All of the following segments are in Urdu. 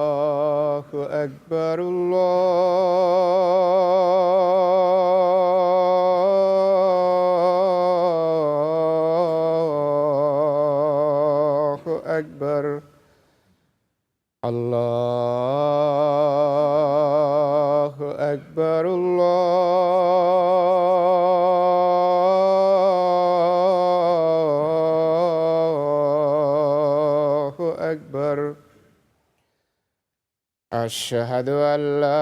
الله أكبر الله أكبر الله أكبر الله أكبر أشهد أن لا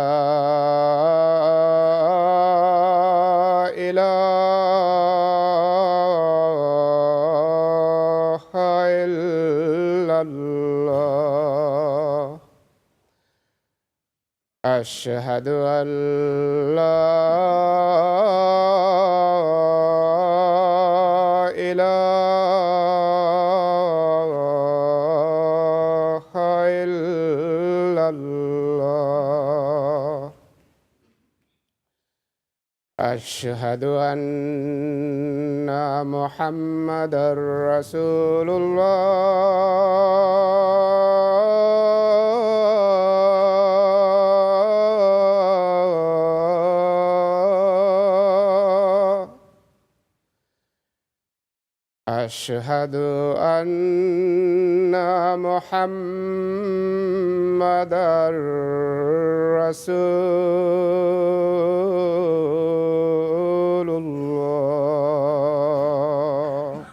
إله إلا الله أشهد أن لا إله إلا الله أشهد أن محمدًا رسول الله أشهد أن محمدًا رسول الله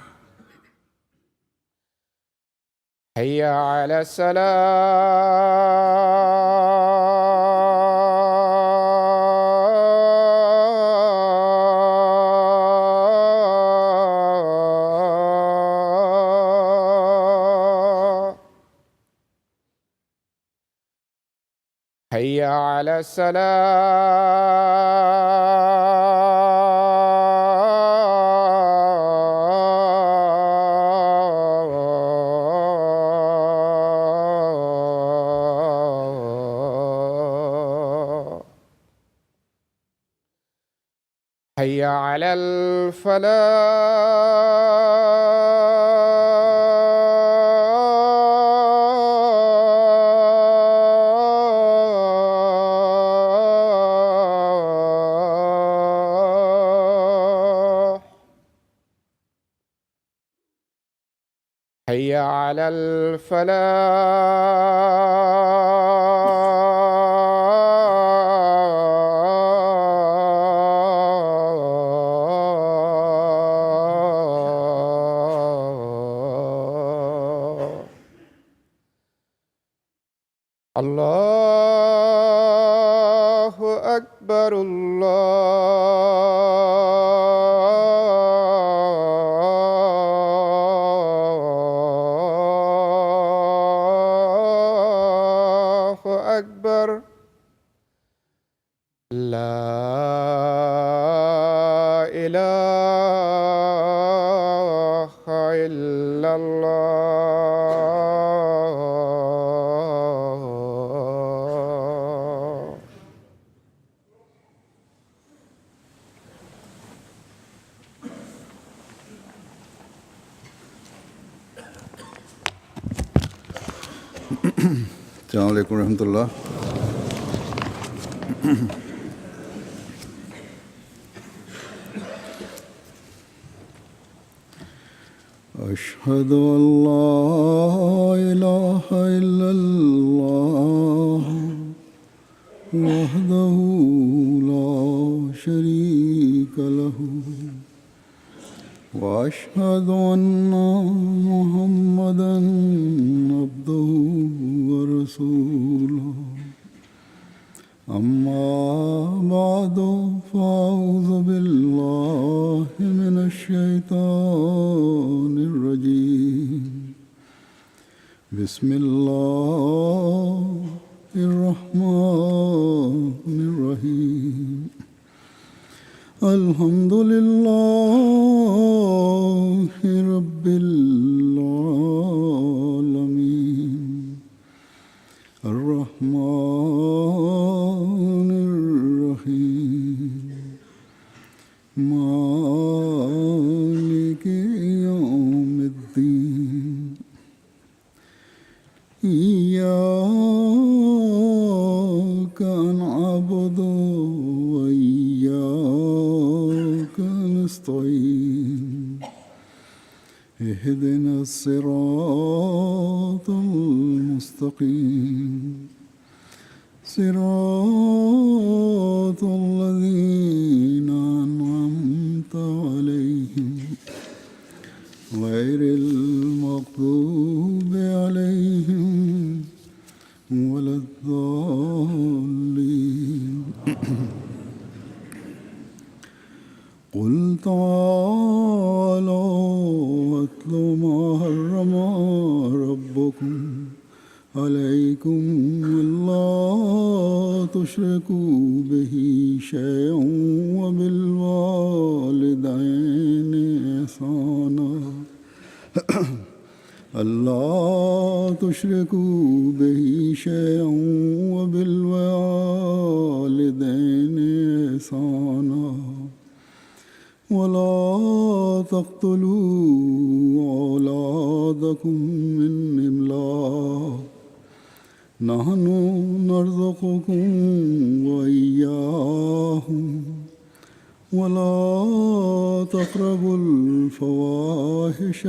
حي على الصلاة حي على السلام حي على الفلاح حي على الفلاح الله أكبر الله أكبر لا إله إلا الله السلام عليكم ورحمة الله. أشهد أن لا إله إلا الله وحده لا شريك له وأشهد أن محمدًا عبده ورسوله أما بعد فأعوذ بالله من الشيطان الرجيم بسم الله الرحمن الرحيم الحمد لله رب العالمين الرحمن مالك يوم الدين إياك نعبد وإياك نستعين اهدنا الصراط المستقيم صراط الذين أنعمت عليهم غير المغضوب عليهم ولا الضالين قل تعالوا أتل ما حرم ربكم عليكم ألا تشركوا به شيئا وبالوالدين إحسانا ألا تشركوا به شيئا وبالوالدين إحسانا ولا تقتلوا أولادكم من إملاق نحن نرزقكم وإياهم ولا تقربوا الفواحش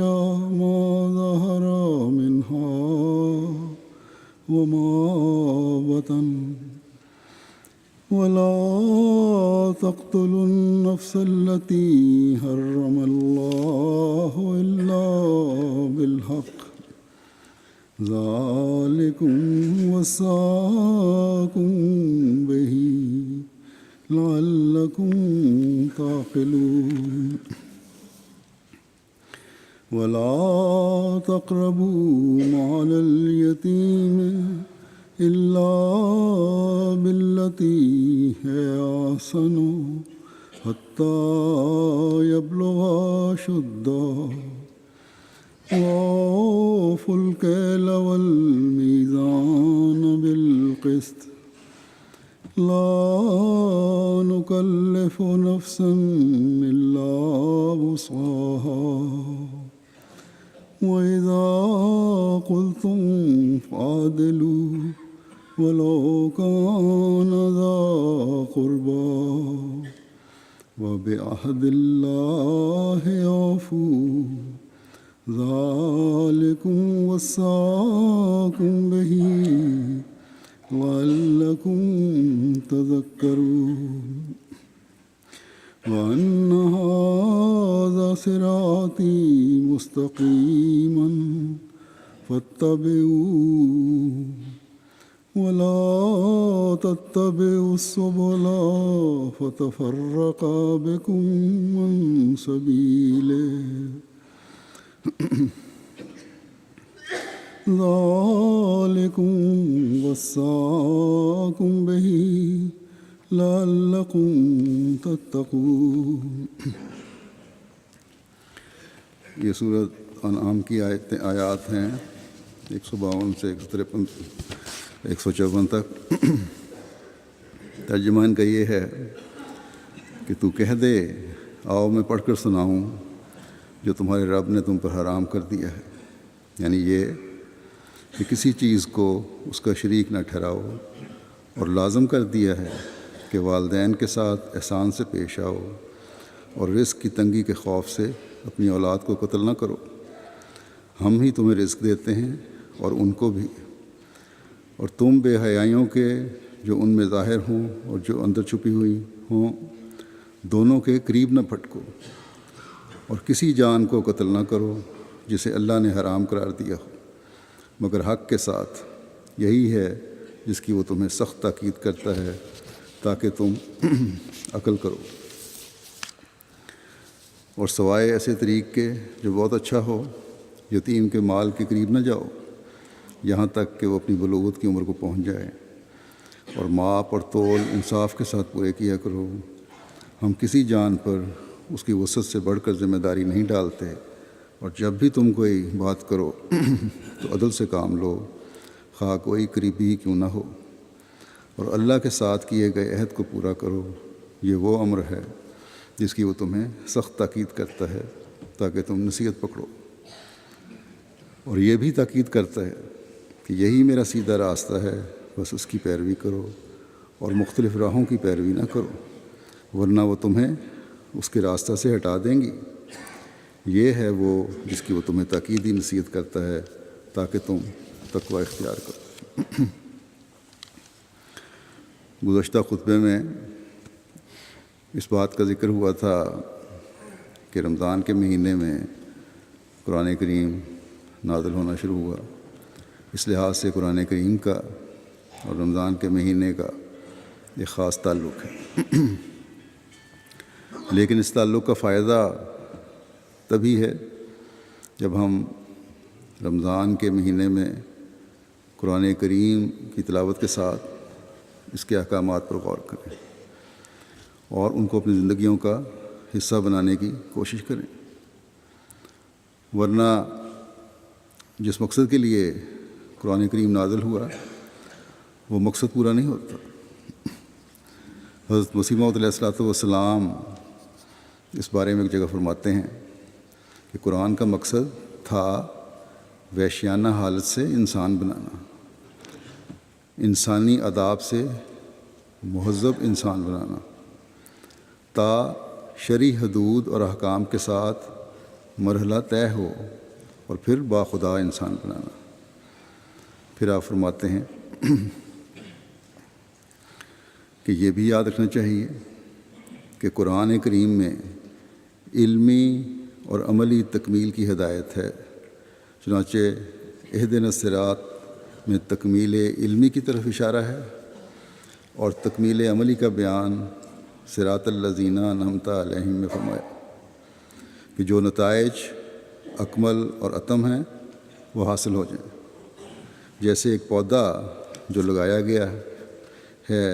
ما ظهر منها وما بطن ولا تقتلوا النفس التي حرم الله إلا بالحق ذلكم وصاكم به لعلكم تعقلون ولا تقربوا مال اليتيم إلا بالتي هي أحسن حتى يبلغ أشده وأوفوا الكيل والميزان بالقسط لا نكلف نفسا إلا وسعها وإذا قلتم فعدلوا ولو كان ذا قربى وبعهد الله أوفوا ذلكم وصاكم به لعلكم تذكرون وأن هذا صراطي مستقيما فاتبعوه ولا تتبعوا السبل فتفرق بكم عن سبيله ذلكم وصاكم به لعلكم تتقون. یہ سورۃ انعام کی آیات ہیں 152 سے 154 تک. ترجمہ ان کا یہ ہے کہ تو کہہ دے آؤ میں پڑھ کر سناؤں جو تمہارے رب نے تم پر حرام کر دیا ہے، یعنی یہ کہ کسی چیز کو اس کا شریک نہ ٹھہراؤ، اور لازم کر دیا ہے کہ والدین کے ساتھ احسان سے پیش آؤ، اور رزق کی تنگی کے خوف سے اپنی اولاد کو قتل نہ کرو. ہم ہی تمہیں رزق دیتے ہیں اور ان کو بھی، اور تم بے حیائیوں کے جو ان میں ظاہر ہوں اور جو اندر چھپی ہوئی ہوں دونوں کے قریب نہ پھٹکو، اور کسی جان کو قتل نہ کرو جسے اللہ نے حرام قرار دیا ہو مگر حق کے ساتھ. یہی ہے جس کی وہ تمہیں سخت تاکید کرتا ہے تاکہ تم عقل کرو. اور سوائے ایسے طریق کے جو بہت اچھا ہو، یتیم کے مال کے قریب نہ جاؤ یہاں تک کہ وہ اپنی بلوغت کی عمر کو پہنچ جائے، اور ماپ اور تول انصاف کے ساتھ پورے کیا کرو. ہم کسی جان پر اس کی وسعت سے بڑھ کر ذمہ داری نہیں ڈالتے، اور جب بھی تم کوئی بات کرو تو عدل سے کام لو، خواہ کوئی قریبی ہی کیوں نہ ہو، اور اللہ کے ساتھ کیے گئے عہد کو پورا کرو. یہ وہ امر ہے جس کی وہ تمہیں سخت تاکید کرتا ہے تاکہ تم نصیحت پکڑو، اور یہ بھی تاکید کرتا ہے کہ یہی میرا سیدھا راستہ ہے، بس اس کی پیروی کرو اور مختلف راہوں کی پیروی نہ کرو، ورنہ وہ تمہیں اس کے راستہ سے ہٹا دیں گی۔ یہ ہے وہ جس کی وہ تمہیں تاکیدی نصیحت کرتا ہے تاکہ تم تقوی اختیار کرو۔ گزشتہ خطبے میں اس بات کا ذکر ہوا تھا کہ رمضان کے مہینے میں قرآن کریم نازل ہونا شروع ہوا۔ اس لحاظ سے قرآن کریم کا اور رمضان کے مہینے کا ایک خاص تعلق ہے، لیکن اس تعلق کا فائدہ تبھی ہے جب ہم رمضان کے مہینے میں قرآن کریم کی تلاوت کے ساتھ اس کے احکامات پر غور کریں اور ان کو اپنی زندگیوں کا حصہ بنانے کی کوشش کریں، ورنہ جس مقصد کے لیے قرآن کریم نازل ہوا وہ مقصد پورا نہیں ہوتا۔ حضرت مسیح موعود علیہ الصلوۃ والسلام اس بارے میں ایک جگہ فرماتے ہیں کہ قرآن کا مقصد تھا وحشیانہ حالت سے انسان بنانا، انسانی آداب سے مہذب انسان بنانا، تا شرعی حدود اور احکام کے ساتھ مرحلہ طے ہو اور پھر باخدا انسان بنانا۔ پھر آپ فرماتے ہیں کہ یہ بھی یاد رکھنا چاہیے کہ قرآن کریم میں علمی اور عملی تکمیل کی ہدایت ہے، چنانچہ اہدنا الصراط میں تکمیل علمی کی طرف اشارہ ہے اور تکمیل عملی کا بیان صراط الذین انعمت علیہم میں فرمایا کہ جو نتائج اکمل اور اتم ہیں وہ حاصل ہو جائیں۔ جیسے ایک پودا جو لگایا گیا ہے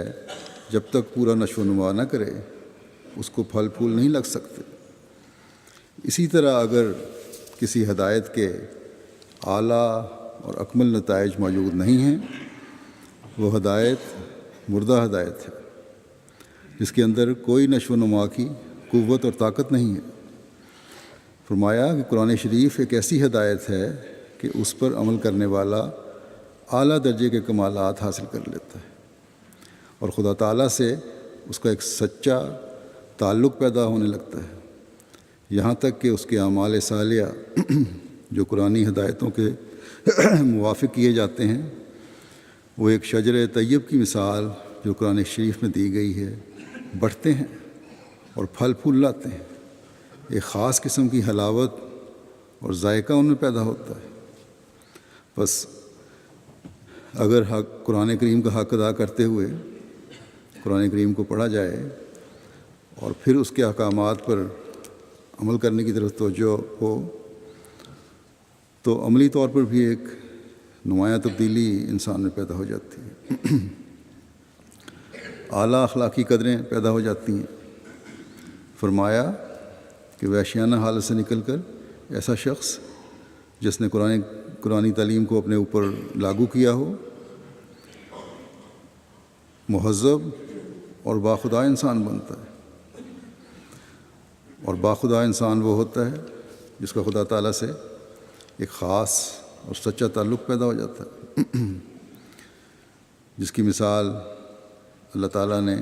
جب تک پورا نشو و نما نہ کرے اس کو پھل پھول نہیں لگ سکتے، اسی طرح اگر کسی ہدایت کے اعلیٰ اور اکمل نتائج موجود نہیں ہیں وہ ہدایت مردہ ہدایت ہے جس کے اندر کوئی نشو و نما کی قوت اور طاقت نہیں ہے۔ فرمایا کہ قرآن شریف ایک ایسی ہدایت ہے کہ اس پر عمل کرنے والا اعلیٰ درجے کے کمالات حاصل کر لیتا ہے اور خدا تعالیٰ سے اس کا ایک سچا تعلق پیدا ہونے لگتا ہے، یہاں تک کہ اس کے اعمال صالحہ جو قرآنی ہدایتوں کے موافق کیے جاتے ہیں وہ ایک شجر طیب کی مثال جو قرآن شریف میں دی گئی ہے بڑھتے ہیں اور پھل پھول لاتے ہیں، ایک خاص قسم کی حلاوت اور ذائقہ ان میں پیدا ہوتا ہے۔ بس اگر قرآن کریم کا حق ادا کرتے ہوئے قرآن کریم کو پڑھا جائے اور پھر اس کے احکامات پر عمل کرنے کی طرف توجہ ہو تو عملی طور پر بھی ایک نمایاں تبدیلی انسان میں پیدا ہو جاتی ہے، اعلیٰ اخلاقی قدریں پیدا ہو جاتی ہیں۔ فرمایا کہ وحشیانہ حالت سے نکل کر ایسا شخص جس نے قرآنی تعلیم کو اپنے اوپر لاگو کیا ہو مہذب اور باخدا انسان بنتا ہے، اور باخدا انسان وہ ہوتا ہے جس کا خدا تعالیٰ سے ایک خاص اور سچا تعلق پیدا ہو جاتا ہے، جس کی مثال اللہ تعالیٰ نے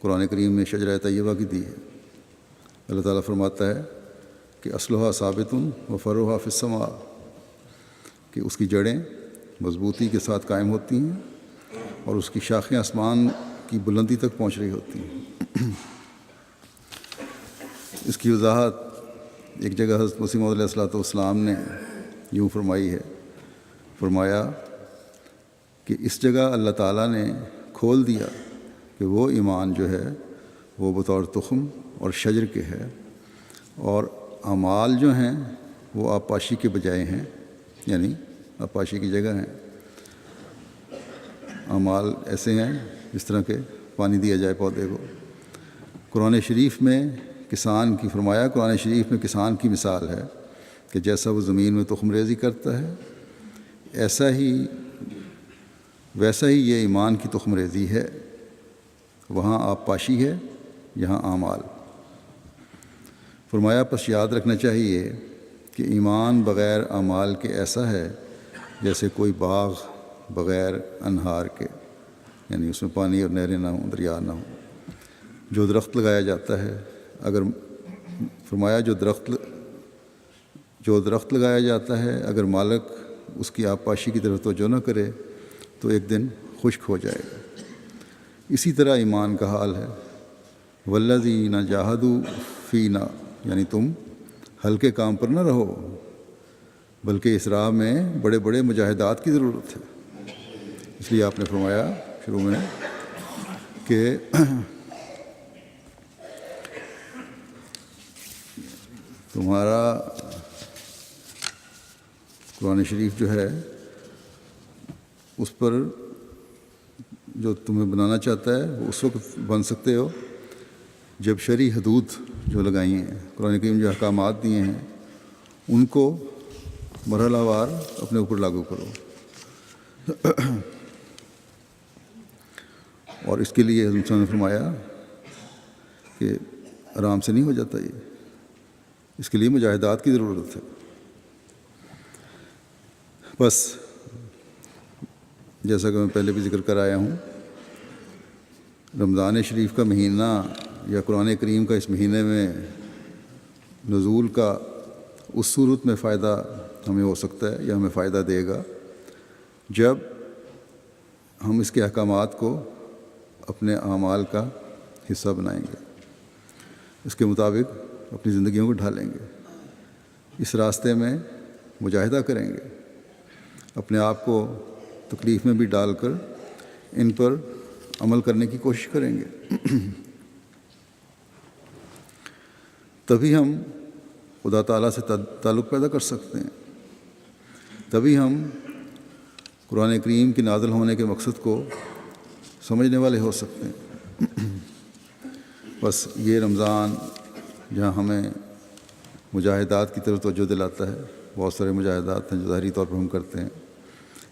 قرآن کریم میں شجرہ طیبہ کی دی ہے۔ اللہ تعالیٰ فرماتا ہے کہ اصلها ثابت و فروعها فی السماء، کہ اس کی جڑیں مضبوطی کے ساتھ قائم ہوتی ہیں اور اس کی شاخیں آسمان کی بلندی تک پہنچ رہی ہوتی ہیں۔ اس کی وضاحت ایک جگہ حضرت مسیح موعود علیہ الصلوۃ والسلام نے یوں فرمائی ہے، فرمایا کہ اس جگہ اللہ تعالیٰ نے کھول دیا کہ وہ ایمان جو ہے وہ بطور تخم اور شجر کے ہے، اور اعمال جو ہیں وہ آبپاشی کے بجائے ہیں، یعنی آبپاشی کی جگہ ہیں۔ اعمال ایسے ہیں جس طرح کہ پانی دیا جائے پودے کو۔ قرآن شریف میں کسان کی فرمایا، قرآن شریف میں کسان کی مثال ہے کہ جیسا وہ زمین میں تخم ریزی کرتا ہے ویسا ہی یہ ایمان کی تخم ریزی ہے، وہاں آبپاشی ہے، یہاں اعمال۔ فرمایا پس یاد رکھنا چاہیے کہ ایمان بغیر اعمال کے ایسا ہے جیسے کوئی باغ بغیر انہار کے، یعنی اس میں پانی اور نہریں نہ ہوں، دریا نہ ہوں۔ جو درخت لگایا جاتا ہے، اگر فرمایا جو درخت لگایا جاتا ہے اگر مالک اس کی آبپاشی کی طرف توجہ نہ کرے تو ایک دن خشک ہو جائے گا۔ اسی طرح ایمان کا حال ہے، والذین جاہدوا فینا، یعنی تم ہلکے کام پر نہ رہو بلکہ اس راہ میں بڑے بڑے مجاہدات کی ضرورت ہے۔ اس لیے آپ نے فرمایا شروع میں کہ تمہارا قرآن شریف جو ہے اس پر جو تمہیں بنانا چاہتا ہے وہ اس وقت بن سکتے ہو جب شرعی حدود جو لگائی ہیں، قرآن کریم جو احکامات دیے ہیں ان کو مرحلہ وار اپنے اوپر لاگو کرو۔ اور اس کے لیے حضرت نے فرمایا کہ آرام سے نہیں ہو جاتا، یہ اس کے لیے مجاہدات کی ضرورت ہے۔ بس جیسا کہ میں پہلے بھی ذکر کر آیا ہوں، رمضان شریف کا مہینہ یا قرآن کریم کا اس مہینے میں نزول کا اس صورت میں فائدہ ہمیں ہو سکتا ہے یا ہمیں فائدہ دے گا جب ہم اس کے احکامات کو اپنے اعمال کا حصہ بنائیں گے، اس کے مطابق اپنی زندگیوں کو ڈھالیں گے، اس راستے میں مجاہدہ کریں گے، اپنے آپ کو تکلیف میں بھی ڈال کر ان پر عمل کرنے کی کوشش کریں گے۔ تبھی ہم خدا تعالیٰ سے تعلق پیدا کر سکتے ہیں، تبھی ہم قرآن کریم کے نازل ہونے کے مقصد کو سمجھنے والے ہو سکتے ہیں۔ بس یہ رمضان جہاں ہمیں مجاہدات کی طرف توجہ دلاتا ہے، بہت سارے مجاہدات ہیں جو ظاہری طور پر ہم کرتے ہیں،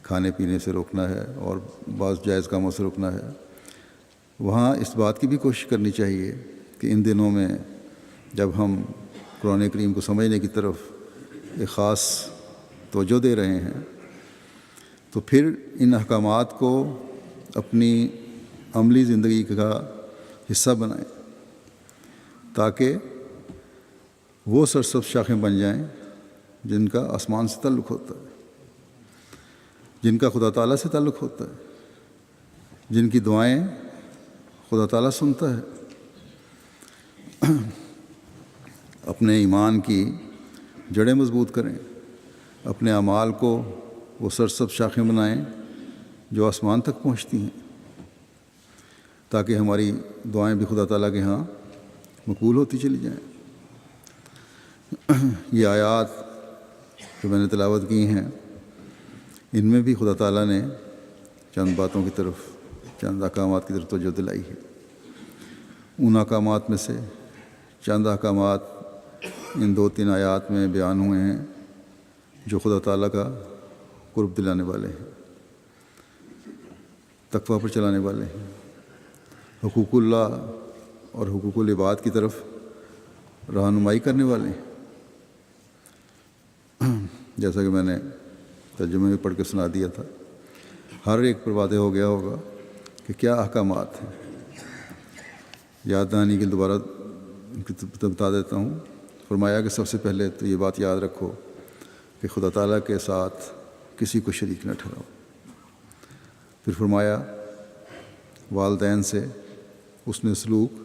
کھانے پینے سے روکنا ہے اور بعض جائز کاموں سے روکنا ہے، وہاں اس بات کی بھی کوشش کرنی چاہیے کہ ان دنوں میں جب ہم قرآن کریم کو سمجھنے کی طرف ایک خاص توجہ دے رہے ہیں تو پھر ان احکامات کو اپنی عملی زندگی کا حصہ بنائیں تاکہ وہ سرسبز شاخیں بن جائیں جن کا آسمان سے تعلق ہوتا ہے، جن کا خدا تعالیٰ سے تعلق ہوتا ہے، جن کی دعائیں خدا تعالیٰ سنتا ہے۔ اپنے ایمان کی جڑیں مضبوط کریں، اپنے اعمال کو وہ سرسبز شاخیں بنائیں جو آسمان تک پہنچتی ہیں تاکہ ہماری دعائیں بھی خدا تعالیٰ کے ہاں مقبول ہوتی چلی جائیں۔ یہ آیات جو میں نے تلاوت کی ہیں ان میں بھی خدا تعالیٰ نے چند باتوں کی طرف، چند احکامات کی طرف توجہ دلائی ہے۔ ان احکامات میں سے چند احکامات ان 2-3 آیات میں بیان ہوئے ہیں جو خدا تعالیٰ کا قرب دلانے والے ہیں، تقویٰ پر چلانے والے ہیں، حقوق اللہ اور حقوق العباد کی طرف رہنمائی کرنے والے ہیں۔ جیسا کہ میں نے ترجمے میں پڑھ کے سنا دیا تھا، ہر ایک پر واضح ہو گیا ہوگا کہ کیا احکامات ہیں۔ یاد دہانی کے دوبارہ بتا دیتا ہوں۔ فرمایا کہ سب سے پہلے تو یہ بات یاد رکھو کہ خدا تعالیٰ کے ساتھ کسی کو شریک نہ ٹھہراؤ۔ پھر فرمایا والدین سے حسن سلوک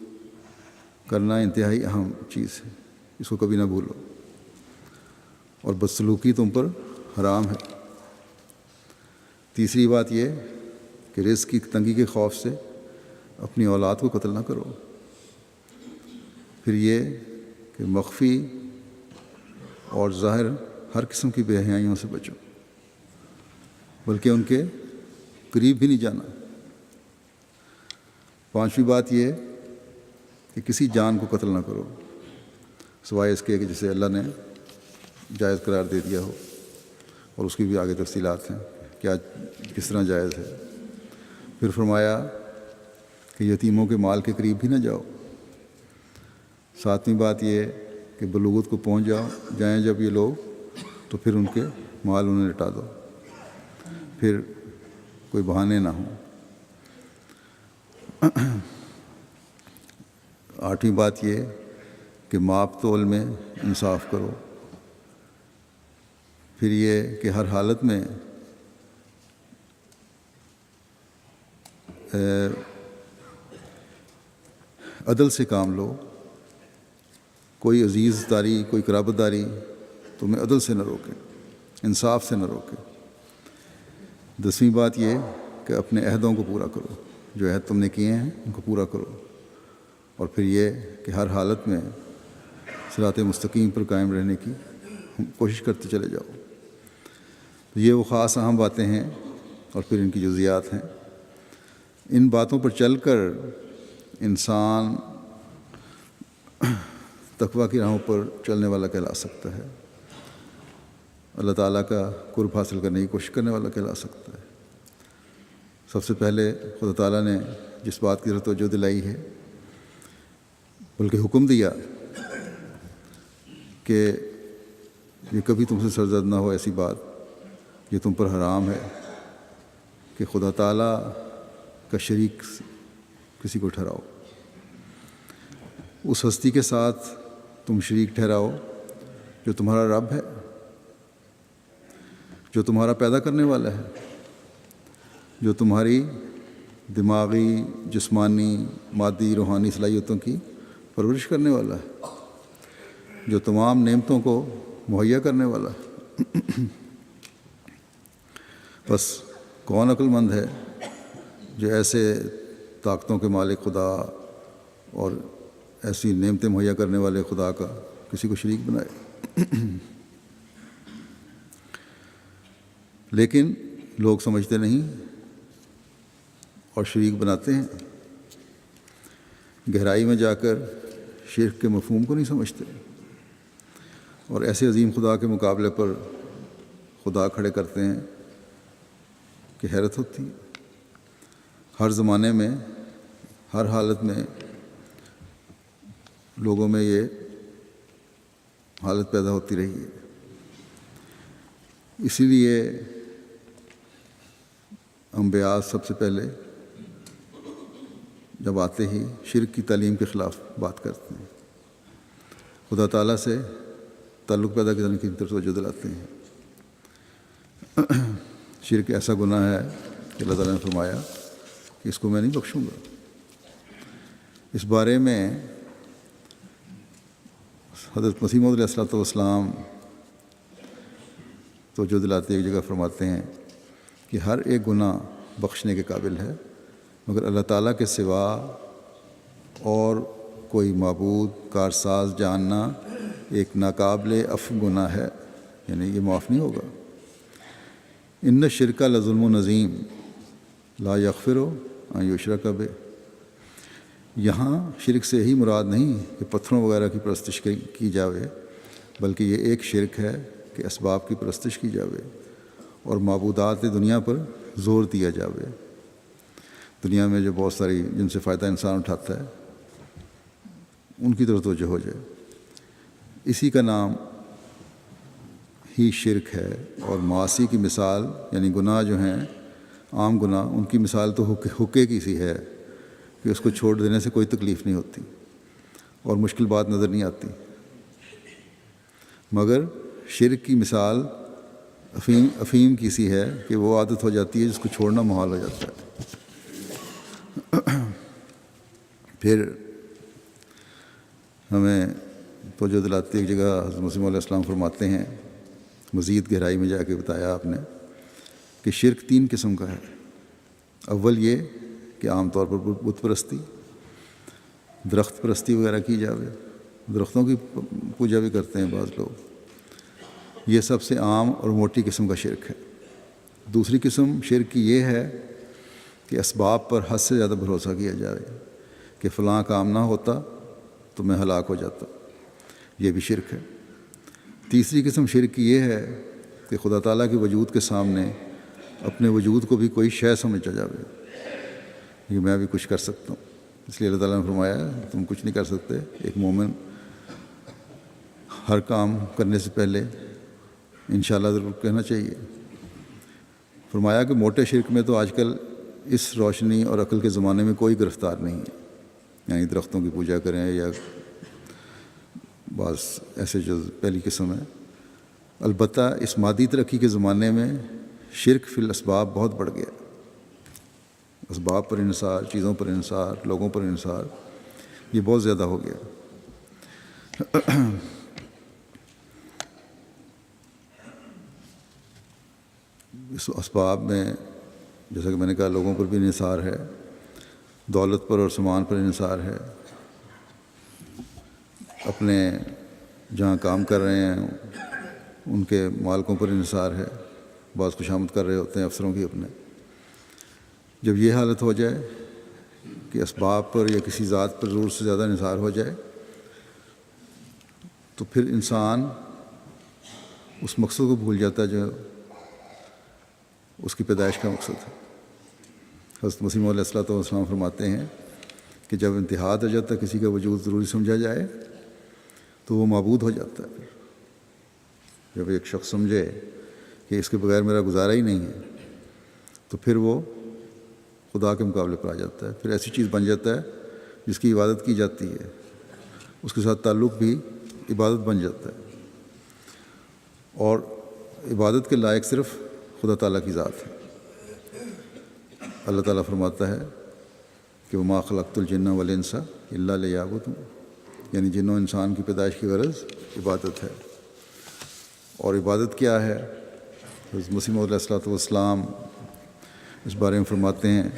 کرنا انتہائی اہم چیز ہے، اس کو کبھی نہ بھولو، اور بدسلوکی تم پر حرام ہے۔ تیسری بات یہ کہ رزق کی تنگی کے خوف سے اپنی اولاد کو قتل نہ کرو۔ پھر یہ کہ مخفی اور ظاہر ہر قسم کی بے حیائیوں سے بچو، بلکہ ان کے قریب بھی نہیں جانا۔ پانچویں بات یہ کہ کسی جان کو قتل نہ کرو سوائے اس کے کہ جسے اللہ نے جائز قرار دے دیا ہو، اور اس کی بھی آگے تفصیلات ہیں کیا کس طرح جائز ہے۔ پھر فرمایا کہ یتیموں کے مال کے قریب بھی نہ جاؤ۔ ساتویں بات یہ کہ بلوغت کو پہنچ جائیں جب یہ لوگ تو پھر ان کے مال انہیں لٹا دو، پھر کوئی بہانے نہ ہوں۔ 8ویں بات یہ کہ ماپ تول میں انصاف کرو۔ پھر یہ کہ ہر حالت میں عدل سے کام لو، کوئی عزیز داری، کوئی قرابت داری تمہیں عدل سے نہ روکے، انصاف سے نہ روکے۔ 10ویں بات یہ کہ اپنے عہدوں کو پورا کرو، جو عہد تم نے کیے ہیں ان کو پورا کرو۔ اور پھر یہ کہ ہر حالت میں صراط مستقیم پر قائم رہنے کی کوشش کرتے چلے جاؤ۔ یہ وہ خاص اہم باتیں ہیں، اور پھر ان کی جزیات ہیں۔ ان باتوں پر چل کر انسان تقویٰ کی راہوں پر چلنے والا کہلا سکتا ہے، اللہ تعالیٰ کا قرب حاصل کرنے کی کوشش کرنے والا کہلا سکتا ہے۔ سب سے پہلے خدا تعالیٰ نے جس بات کی توجہ دلائی ہے، بلکہ حکم دیا کہ یہ کبھی تم سے سرزد نہ ہو ایسی بات یہ تم پر حرام ہے کہ خدا تعالیٰ کا شریک کسی کو ٹھہراؤ۔ اس ہستی کے ساتھ تم شریک ٹھہراؤ جو تمہارا رب ہے، جو تمہارا پیدا کرنے والا ہے، جو تمہاری دماغی، جسمانی، مادی، روحانی صلاحیتوں کی پرورش کرنے والا ہے، جو تمام نعمتوں کو مہیا کرنے والا ہے۔ بس کون عقل مند ہے جو ایسے طاقتوں کے مالک خدا اور ایسی نعمتیں مہیا کرنے والے خدا کا کسی کو شریک بنائے؟ لیکن لوگ سمجھتے نہیں اور شریک بناتے ہیں، گہرائی میں جا کر شرک کے مفہوم کو نہیں سمجھتے، اور ایسے عظیم خدا کے مقابلے پر خدا کھڑے کرتے ہیں کہ حیرت ہوتی ہے۔ ہر زمانے میں، ہر حالت میں لوگوں میں یہ حالت پیدا ہوتی رہی ہے۔ اسی لیے انبیاء سب سے پہلے جب آتے ہی شرک کی تعلیم کے خلاف بات کرتے ہیں، خدا تعالیٰ سے تعلق پیدا کرنے کی طرف توجہ دلاتے ہیں۔ شرک ایسا گناہ ہے کہ اللہ تعالیٰ نے فرمایا کہ اس کو میں نہیں بخشوں گا۔ اس بارے میں حضرت مسیح موعود علیہ السلام توجہ دلاتے ایک جگہ فرماتے ہیں کہ ہر ایک گناہ بخشنے کے قابل ہے، مگر اللہ تعالیٰ کے سوا اور کوئی معبود کارساز جاننا ایک ناقابل عفو گناہ ہے، یعنی یہ معاف نہیں ہوگا۔ ان الشرک لظلم عظیم لا یغفر ان یشرک بہ۔ یہاں شرک سے ہی مراد نہیں کہ پتھروں وغیرہ کی پرستش کی جاوے، بلکہ یہ ایک شرک ہے کہ اسباب کی پرستش کی جاوے اور معبودات دنیا پر زور دیا جاوے۔ دنیا میں جو بہت ساری جن سے فائدہ انسان اٹھاتا ہے ان کی طرف توجہ ہو جائے، اسی کا نام ہی شرک ہے۔ اور معاصی کی مثال یعنی گناہ جو ہیں عام گناہ، ان کی مثال تو حقے کی سی ہے کہ اس کو چھوڑ دینے سے کوئی تکلیف نہیں ہوتی اور مشکل بات نظر نہیں آتی، مگر شرک کی مثال افیم کی سی ہے کہ وہ عادت ہو جاتی ہے جس کو چھوڑنا محال ہو جاتا ہے۔ پھر ہمیں توجہ دلاتے ایک جگہ حضرت مسیح علیہ السلام فرماتے ہیں، مزید گہرائی میں جا کے بتایا آپ نے کہ شرک 3 قسم کا ہے۔ اول یہ کہ عام طور پر بت پرستی، درخت پرستی وغیرہ کی جاوے، درختوں کی پوجا بھی کرتے ہیں بعض لوگ، یہ سب سے عام اور موٹی قسم کا شرک ہے۔ دوسری قسم شرک کی یہ ہے کہ اسباب پر حد سے زیادہ بھروسہ کیا جائے کہ فلاں کام نہ ہوتا تو میں ہلاک ہو جاتا، یہ بھی شرک ہے۔ تیسری قسم شرک کی یہ ہے کہ خدا تعالیٰ کے وجود کے سامنے اپنے وجود کو بھی کوئی شے سمجھا جاوے کہ میں بھی کچھ کر سکتا ہوں، اس لیے اللہ تعالیٰ نے فرمایا تم کچھ نہیں کر سکتے۔ ایک مومن ہر کام کرنے سے پہلے انشاءاللہ ضرور کہنا چاہیے۔ فرمایا کہ موٹے شرک میں تو آج کل اس روشنی اور عقل کے زمانے میں کوئی گرفتار نہیں ہے، یعنی درختوں کی پوجا کریں یا بعض ایسے جو پہلی قسم ہے۔ البتہ اس مادی ترقی کے زمانے میں شرک فی الاسباب بہت بڑھ گیا، اسباب پر انحصار، چیزوں پر انحصار، لوگوں پر انحصار، یہ بہت زیادہ ہو گیا۔ اس اسباب میں جیسا کہ میں نے کہا لوگوں پر بھی انحصار ہے، دولت پر اور سامان پر انحصار ہے، اپنے جہاں کام کر رہے ہیں ان کے مالکوں پر انحصار ہے، بعض خوشامد کر رہے ہوتے ہیں افسروں کی اپنے۔ جب یہ حالت ہو جائے کہ اسباب پر یا کسی ذات پر ضرورت سے زیادہ انحصار ہو جائے تو پھر انسان اس مقصد کو بھول جاتا ہے جو اس کی پیدائش کا مقصد ہے۔ حضرت مسیح موعود علیہ السلام فرماتے ہیں کہ جب انتہا ہو جاتا ہے کسی کا وجود ضروری سمجھا جائے تو وہ معبود ہو جاتا ہے۔ پھر جب ایک شخص سمجھے کہ اس کے بغیر میرا گزارا ہی نہیں ہے تو پھر وہ خدا کے مقابلے پر آ جاتا ہے، پھر ایسی چیز بن جاتا ہے جس کی عبادت کی جاتی ہے، اس کے ساتھ تعلق بھی عبادت بن جاتا ہے، اور عبادت کے لائق صرف خدا تعالیٰ کی ذات ہے۔ اللہ تعالیٰ فرماتا ہے کہ وما خلقت الجن والانس الا لیعبدون، یعنی جن و انسان کی پیدائش کی غرض عبادت ہے۔ اور عبادت کیا ہے؟ حضرت مسیح موعود علیہ السلام اس بارے میں فرماتے ہیں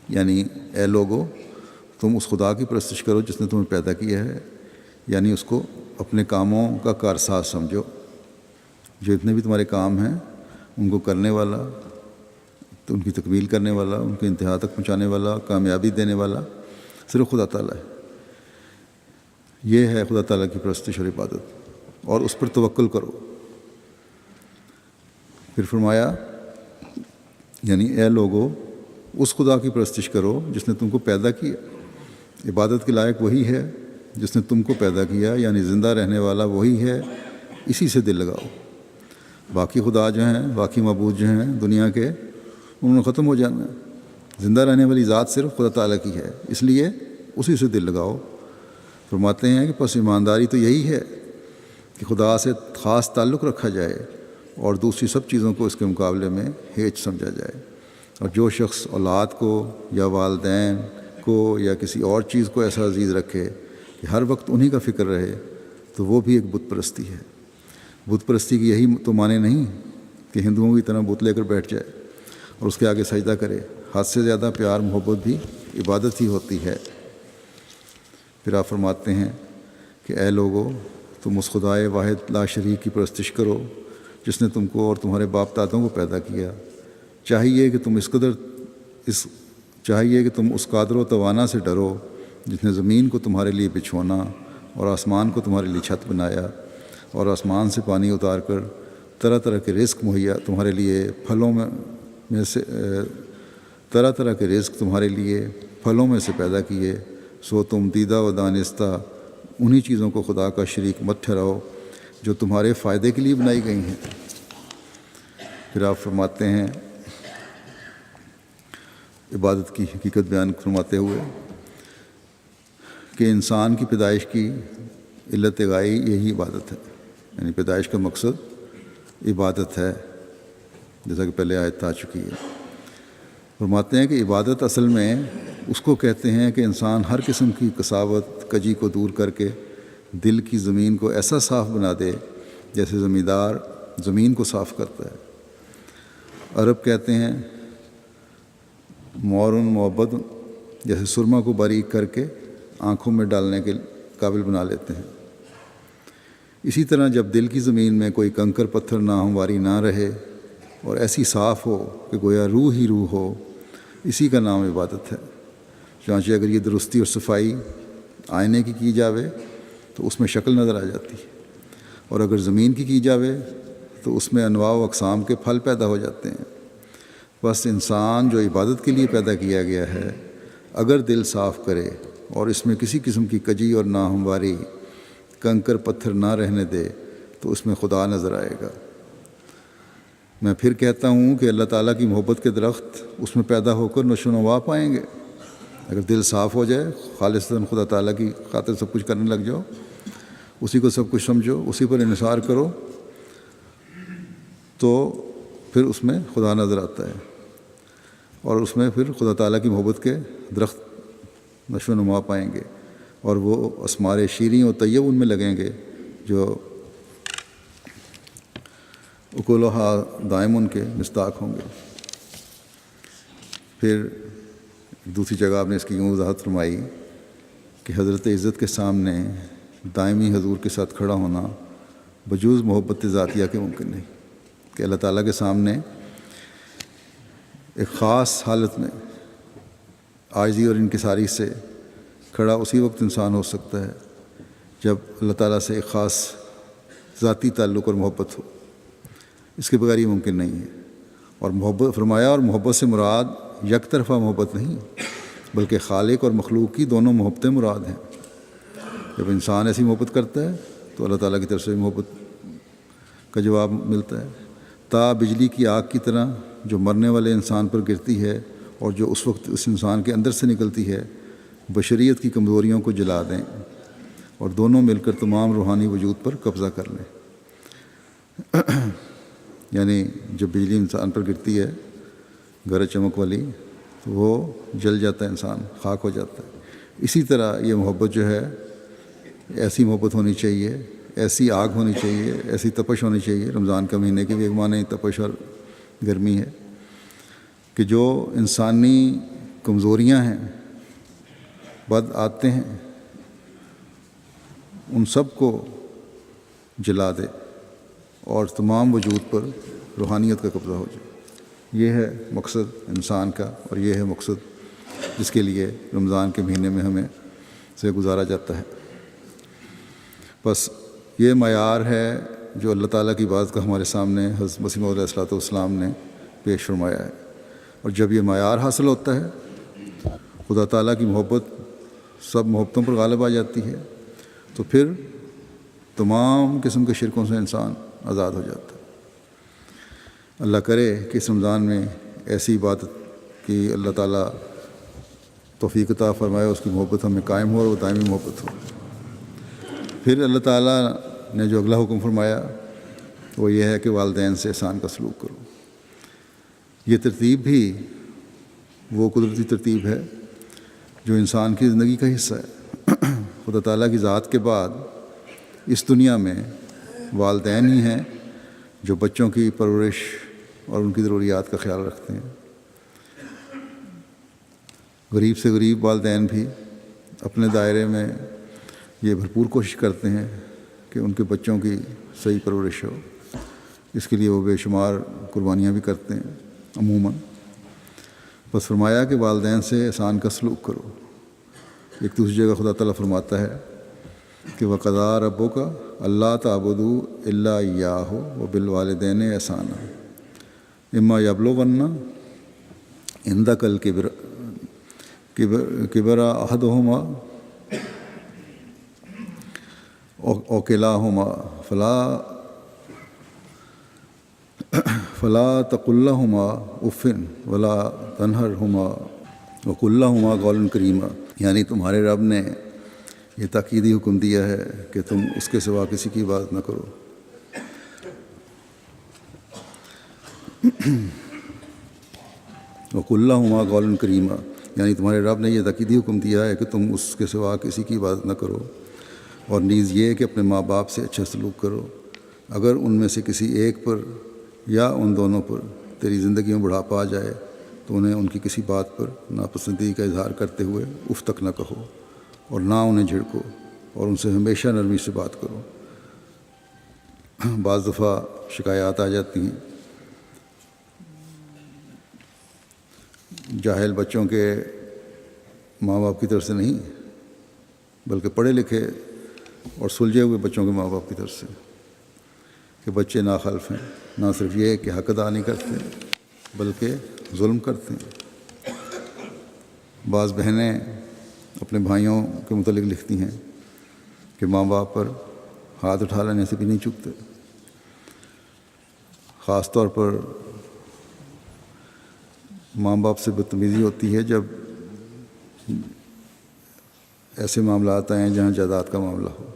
یعنی اے لوگو تم اس خدا کی پرستش کرو جس نے تمہیں پیدا کیا ہے، یعنی اس کو اپنے کاموں کا کارساز سمجھو، جو اتنے بھی تمہارے کام ہیں ان کو کرنے والا، تو ان کی تکمیل کرنے والا، ان کے انتہا تک پہنچانے والا، کامیابی دینے والا صرف خدا تعالیٰ ہے۔ یہ ہے خدا تعالیٰ کی پرستش اور عبادت، اور اس پر توکل کرو۔ پھر فرمایا یعنی اے لوگو اس خدا کی پرستش کرو جس نے تم کو پیدا کیا، عبادت کے لائق وہی ہے جس نے تم کو پیدا کیا، یعنی زندہ رہنے والا وہی ہے، اسی سے دل لگاؤ۔ باقی خدا جو ہیں، باقی معبود جو ہیں دنیا کے، انہوں نے ختم ہو جانا ہے، زندہ رہنے والی ذات صرف خدا تعالیٰ کی ہے، اس لیے اسی سے دل لگاؤ۔ فرماتے ہیں کہ پس ایمانداری تو یہی ہے کہ خدا سے خاص تعلق رکھا جائے اور دوسری سب چیزوں کو اس کے مقابلے میں ہیچ سمجھا جائے۔ اور جو شخص اولاد کو یا والدین کو یا کسی اور چیز کو ایسا عزیز رکھے کہ ہر وقت انہی کا فکر رہے تو وہ بھی ایک بت پرستی ہے۔ بت پرستی کی یہی تو معنی نہیں کہ ہندوؤں کی طرح بت لے کر بیٹھ جائے اور اس کے آگے سجدہ کرے، حد سے زیادہ پیار محبت بھی عبادت ہی ہوتی ہے۔ پھر آپ فرماتے ہیں کہ اے لوگو تم اس خدائے واحد لا شریک کی پرستش کرو جس نے تم کو اور تمہارے باپ دادوں کو پیدا کیا۔ چاہیے کہ تم اس قادر و توانا سے ڈرو جس نے زمین کو تمہارے لیے بچھونا اور آسمان کو تمہارے لیے چھت بنایا، اور آسمان سے پانی اتار کر طرح طرح کے رزق مہیا تمہارے لیے طرح طرح کے رزق تمہارے لیے پھلوں میں سے پیدا کیے، سو تم دیدہ و دانستہ انہی چیزوں کو خدا کا شریک مت ٹھہراؤ جو تمہارے فائدے کے لیے بنائی گئی ہیں۔ پھر آپ فرماتے ہیں عبادت کی حقیقت بیان فرماتے ہوئے کہ انسان کی پیدائش کی علت غائی یہی عبادت ہے، یعنی پیدائش کا مقصد عبادت ہے، جیسا کہ پہلے آیت آ چکی ہے۔ فرماتے ہیں کہ عبادت اصل میں اس کو کہتے ہیں کہ انسان ہر قسم کی قساوت کجی کو دور کر کے دل کی زمین کو ایسا صاف بنا دے جیسے زمیندار زمین کو صاف کرتا ہے۔ عرب کہتے ہیں مورن معبد، جیسے سرما کو باریک کر کے آنکھوں میں ڈالنے کے قابل بنا لیتے ہیں۔ اسی طرح جب دل کی زمین میں کوئی کنکر پتھر ناہمواری نہ رہے اور ایسی صاف ہو کہ گویا روح ہی روح ہو، اسی کا نام عبادت ہے۔ چنانچہ اگر یہ درستی اور صفائی آئینے کی جاوے تو اس میں شکل نظر آ جاتی ہے، اور اگر زمین کی جاوے تو اس میں انواع و اقسام کے پھل پیدا ہو جاتے ہیں۔ بس انسان جو عبادت کے لیے پیدا کیا گیا ہے اگر دل صاف کرے اور اس میں کسی قسم کی کجی اور ناہمواری، کنکر پتھر نہ رہنے دے تو اس میں خدا نظر آئے گا۔ میں پھر کہتا ہوں کہ اللہ تعالیٰ کی محبت کے درخت اس میں پیدا ہو کر نشو و نما پائیں گے۔ اگر دل صاف ہو جائے، خالصتاً خدا تعالیٰ کی خاطر سب کچھ کرنے لگ جاؤ، اسی کو سب کچھ سمجھو، اسی پر انحصار کرو، تو پھر اس میں خدا نظر آتا ہے، اور اس میں پھر خدا تعالیٰ کی محبت کے درخت نشو و نما پائیں گے، اور وہ اسمار شیریں و طیب ان میں لگیں گے جو اکلوہا دائم ان کے مصداق ہوں گے۔ پھر دوسری جگہ آپ نے اس کی یوں وضاحت فرمائی کہ حضرت عزت کے سامنے دائمی حضور کے ساتھ کھڑا ہونا بجوز محبت ذاتیہ کے ممکن نہیں، کہ اللہ تعالیٰ کے سامنے ایک خاص حالت میں عاجزی اور انکساری سے کھڑا اسی وقت انسان ہو سکتا ہے جب اللہ تعالیٰ سے ایک خاص ذاتی تعلق اور محبت ہو، اس کے بغیر یہ ممکن نہیں ہے۔ اور محبت فرمایا، اور محبت سے مراد یک طرفہ محبت نہیں بلکہ خالق اور مخلوق کی دونوں محبتیں مراد ہیں۔ جب انسان ایسی محبت کرتا ہے تو اللہ تعالیٰ کی طرف سے محبت کا جواب ملتا ہے۔ تا بجلی کی آگ کی طرح جو مرنے والے انسان پر گرتی ہے اور جو اس وقت اس انسان کے اندر سے نکلتی ہے، بشریت کی کمزوریوں کو جلا دیں اور دونوں مل کر تمام روحانی وجود پر قبضہ کر لیں۔ یعنی جب بجلی انسان پر گرتی ہے گرج چمک والی، تو وہ جل جاتا ہے، انسان خاک ہو جاتا ہے۔ اسی طرح یہ محبت جو ہے، ایسی محبت ہونی چاہیے، ایسی آگ ہونی چاہیے، ایسی تپش ہونی چاہیے۔ رمضان کا مہینے کی بھی ایک معنی تپش اور گرمی ہے کہ جو انسانی کمزوریاں ہیں، بد عادتیں ہیں، ان سب کو جلا دے اور تمام وجود پر روحانیت کا قبضہ ہو جائے۔ یہ ہے مقصد انسان کا، اور یہ ہے مقصد جس کے لیے رمضان کے مہینے میں ہمیں سے گزارا جاتا ہے۔ بس یہ معیار ہے جو اللہ تعالیٰ کی بات کا ہمارے سامنے حضرت مسیح موعود علیہ الصلوۃ والسلام نے پیش فرمایا ہے، اور جب یہ معیار حاصل ہوتا ہے، خدا تعالیٰ کی محبت سب محبتوں پر غالب آ جاتی ہے، تو پھر تمام قسم کے شرکوں سے انسان آزاد ہو جاتا ہے۔ اللہ کرے کہ اس رمضان میں ایسی عبادت کی اللہ تعالیٰ توفیق عطا فرمائے، اس کی محبت ہمیں قائم ہو اور وہ دائمی محبت ہو۔ پھر اللہ تعالیٰ نے جو اگلا حکم فرمایا وہ یہ ہے کہ والدین سے احسان کا سلوک کرو۔ یہ ترتیب بھی وہ قدرتی ترتیب ہے جو انسان کی زندگی کا حصہ ہے۔ خدا تعالیٰ کی ذات کے بعد اس دنیا میں والدین ہی ہیں جو بچوں کی پرورش اور ان کی ضروریات کا خیال رکھتے ہیں۔ غریب سے غریب والدین بھی اپنے دائرے میں یہ بھرپور کوشش کرتے ہیں کہ ان کے بچوں کی صحیح پرورش ہو، اس کے لیے وہ بے شمار قربانیاں بھی کرتے ہیں عموماً۔ بس فرمایا کہ والدین سے احسان کا سلوک کرو۔ ایک دوسری جگہ خدا تعالیٰ فرماتا ہے کہ وَقَضَىٰ رَبُّكَ أَلَّا تَعْبُدُوا إِلَّا إِيَّاهُ وَبِالْوَالِدَيْنِ إِحْسَانًا إِمَّا يَبْلُغَنَّ عِندَكَ الْكِبَرَ أَحَدُهُمَا أَوْ كِلَاهُمَا فَلَا تَقُل لَّهُمَا أُفٍّ وَلَا تَنْهَرْهُمَا وَقُل لَّهُمَا قَوْلًا كَرِيمًا۔ یعنی تمہارے رب نے یہ تاکیدی حکم دیا ہے کہ تم اس کے سوا کسی کی عبادت نہ کرو۔ وَقُل لَّهُمَا قَوْلًا كَرِيمًا، یعنی تمہارے رب نے یہ تاکیدی حکم دیا ہے کہ تم اس کے سوا کسی کی عبادت نہ کرو، اور نیز یہ کہ اپنے ماں باپ سے اچھا سلوک کرو۔ اگر ان میں سے کسی ایک پر یا ان دونوں پر تیری زندگی میں بڑھاپا آ جائے تو انہیں ان کی کسی بات پر ناپسندی کا اظہار کرتے ہوئے اف تک نہ کہو، اور نہ انہیں جھڑکو، اور ان سے ہمیشہ نرمی سے بات کرو۔ بعض دفعہ شکایات آ جاتی ہیں جاہل بچوں کے ماں باپ کی طرف سے نہیں، بلکہ پڑھے لکھے اور سلجھے ہوئے بچوں کے ماں باپ کی طرف سے، کہ بچے ناخلف ہیں، نہ صرف یہ کہ حق ادا نہیں کرتے بلکہ ظلم کرتے ہیں۔ بعض بہنیں اپنے بھائیوں کے متعلق لکھتی ہیں کہ ماں باپ پر ہاتھ اٹھا لینے سے بھی نہیں چکتے۔ خاص طور پر ماں باپ سے بدتمیزی ہوتی ہے جب ایسے معاملات آئیں جہاں جائیداد کا معاملہ ہو۔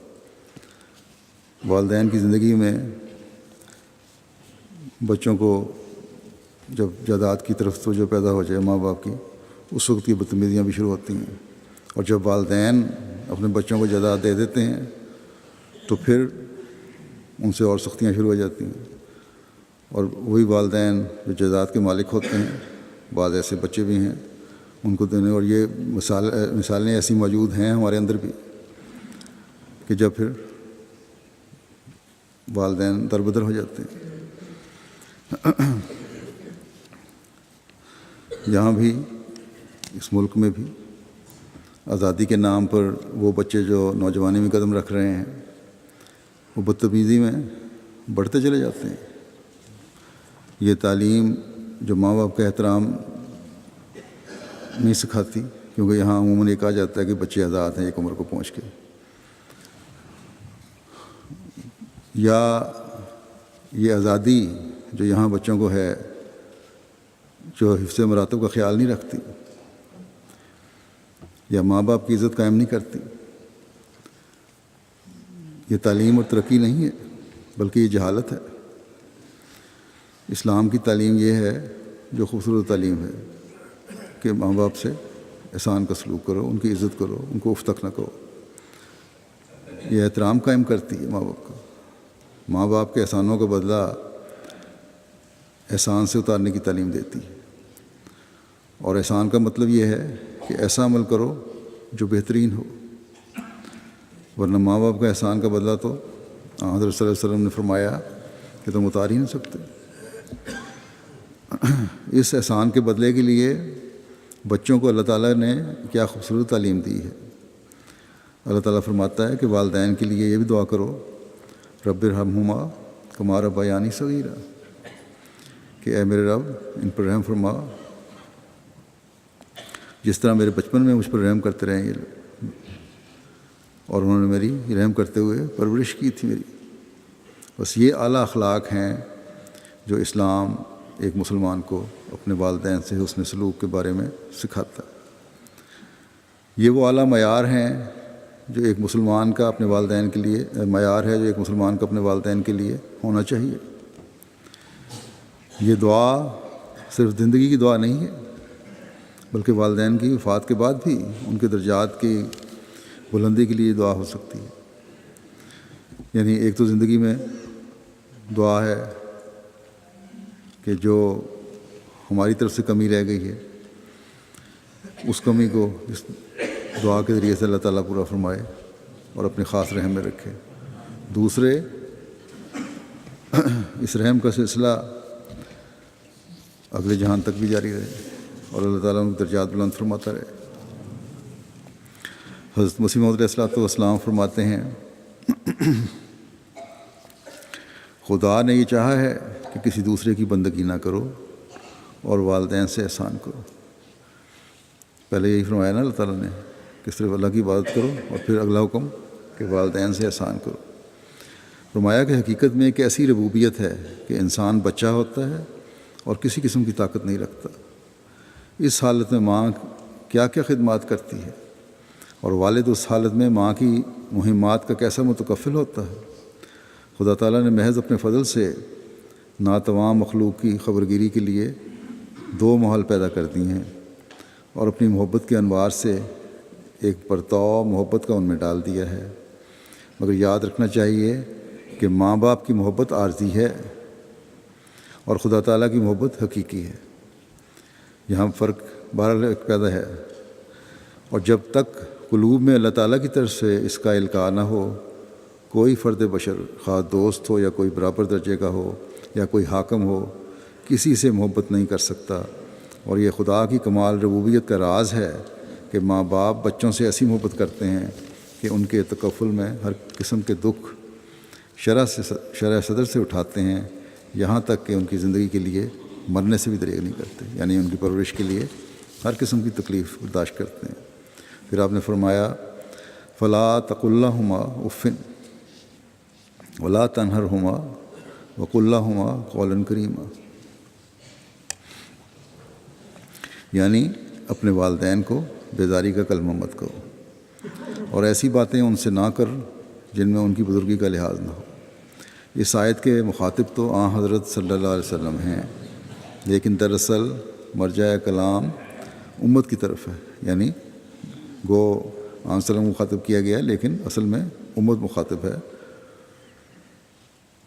والدین کی زندگی میں بچوں کو جب جائیداد کی طرف توجہ پیدا ہو جائے ماں باپ کی، اس وقت کی بدتمیزیاں بھی شروع ہوتی ہیں، اور جب والدین اپنے بچوں کو جائیداد دے دیتے ہیں تو پھر ان سے اور سختیاں شروع ہو جاتی ہیں، اور وہی والدین جو جائیداد کے مالک ہوتے ہیں، بعض ایسے بچے بھی ہیں ان کو دینے، اور یہ مثالیں ایسی موجود ہیں ہمارے اندر بھی کہ جب پھر والدین دربدر ہو جاتے ہیں۔ یہاں بھی، اس ملک میں بھی، آزادی کے نام پر وہ بچے جو نوجوانی میں قدم رکھ رہے ہیں وہ بدتمیزی میں بڑھتے چلے جاتے ہیں۔ یہ تعلیم جو ماں باپ کا احترام نہیں سکھاتی، کیونکہ یہاں عموماً یہ کہا جاتا ہے کہ بچے آزاد ہیں ایک عمر کو پہنچ کے، یا یہ آزادی جو یہاں بچوں کو ہے جو حفظ مراتب کا خیال نہیں رکھتی، یا ماں باپ کی عزت قائم نہیں کرتی، یہ تعلیم اور ترقی نہیں ہے بلکہ یہ جہالت ہے۔ اسلام کی تعلیم یہ ہے جو خوبصورت تعلیم ہے کہ ماں باپ سے احسان کا سلوک کرو، ان کی عزت کرو، ان کو اف تک نہ کہو۔ یہ احترام قائم کرتی ہے ماں باپ کا۔ ماں باپ کے احسانوں کا بدلہ احسان سے اتارنے کی تعلیم دیتی ہے، اور احسان کا مطلب یہ ہے کہ ایسا عمل کرو جو بہترین ہو، ورنہ ماں باپ کا احسان کا بدلہ تو حضرت صلی اللہ علیہ وسلم نے فرمایا کہ تم اتار ہی نہیں سکتے۔ اس احسان کے بدلے کے لیے بچوں کو اللہ تعالیٰ نے کیا خوبصورت تعلیم دی ہے۔ اللہ تعالیٰ فرماتا ہے کہ والدین کے لیے یہ بھی دعا کرو، رب ارحمہما کما ربیانی صغیرا، کہ اے میرے رب ان پر رحم فرما جس طرح میرے بچپن میں مجھ پر رحم کرتے رہے یہ لوگ، اور انہوں نے میری رحم کرتے ہوئے پرورش کی تھی میری۔ بس یہ اعلیٰ اخلاق ہیں جو اسلام ایک مسلمان کو اپنے والدین سے حسن سلوک کے بارے میں سکھاتا ہے۔ یہ وہ اعلیٰ معیار ہیں جو ایک مسلمان کا اپنے والدین کے لیے معیار ہے جو ایک مسلمان کا اپنے والدین کے لیے ہونا چاہیے۔ یہ دعا صرف زندگی کی دعا نہیں ہے بلکہ والدین کی وفات کے بعد بھی ان کے درجات کی بلندی کے لیے دعا ہو سکتی ہے۔ یعنی ایک تو زندگی میں دعا ہے کہ جو ہماری طرف سے کمی رہ گئی ہے اس کمی کو اس دعا کے ذریعے سے اللہ تعالیٰ پورا فرمائے اور اپنے خاص رحم میں رکھے۔ دوسرے، اس رحم کا سلسلہ اگلے جہان تک بھی جاری رہے اور اللہ تعالیٰ ان کے درجات بلند فرماتا رہے۔ حضرت مسیح موعود علیہ السلام فرماتے ہیں خدا نے یہ چاہا ہے کہ کسی دوسرے کی بندگی نہ کرو اور والدین سے احسان کرو۔ پہلے یہی فرمایا نا اللہ تعالیٰ نے کہ صرف اللہ کی عبادت کرو، اور پھر اگلا حکم کہ والدین سے احسان کرو۔ فرمایا کہ حقیقت میں ایک ایسی ربوبیت ہے کہ انسان بچہ ہوتا ہے اور کسی قسم کی طاقت نہیں رکھتا۔ اس حالت میں ماں کیا کیا خدمات کرتی ہے، اور والد اس حالت میں ماں کی مہمات کا کیسا متکفل ہوتا ہے۔ خدا تعالیٰ نے محض اپنے فضل سے ناتمام مخلوق کی خبرگیری کے لیے 2 محل پیدا کر دی ہیں، اور اپنی محبت کے انوار سے ایک پرتاؤ محبت کا ان میں ڈال دیا ہے۔ مگر یاد رکھنا چاہیے کہ ماں باپ کی محبت عارضی ہے اور خدا تعالیٰ کی محبت حقیقی ہے۔ یہاں فرق بہرحال پیدا ہے، اور جب تک قلوب میں اللہ تعالیٰ کی طرف سے اس کا القاء نہ ہو، کوئی فرد بشر، خواہ دوست ہو یا کوئی برابر درجے کا ہو یا کوئی حاکم ہو، کسی سے محبت نہیں کر سکتا۔ اور یہ خدا کی کمال ربوبیت کا راز ہے کہ ماں باپ بچوں سے ایسی محبت کرتے ہیں کہ ان کے تکفل میں ہر قسم کے دکھ شرح صدر سے اٹھاتے ہیں، یہاں تک کہ ان کی زندگی کے لیے مرنے سے بھی دریغ نہیں کرتے، یعنی ان کی پرورش کے لیے ہر قسم کی تکلیف برداشت کرتے ہیں۔ پھر آپ نے فرمایا فلا تقل لهما اف ولا تنهرهما وقل لهما قولا کریما، یعنی اپنے والدین کو بیزاری کا کلمہ مت کہو اور ایسی باتیں ان سے نہ کر جن میں ان کی بزرگی کا لحاظ نہ ہو۔ اس آیت کے مخاطب تو آن حضرت صلی اللہ علیہ وسلم ہیں، لیکن دراصل مرجع کلام امت کی طرف ہے، یعنی گو آن وسلم مخاطب کیا گیا ہے لیکن اصل میں امت مخاطب ہے،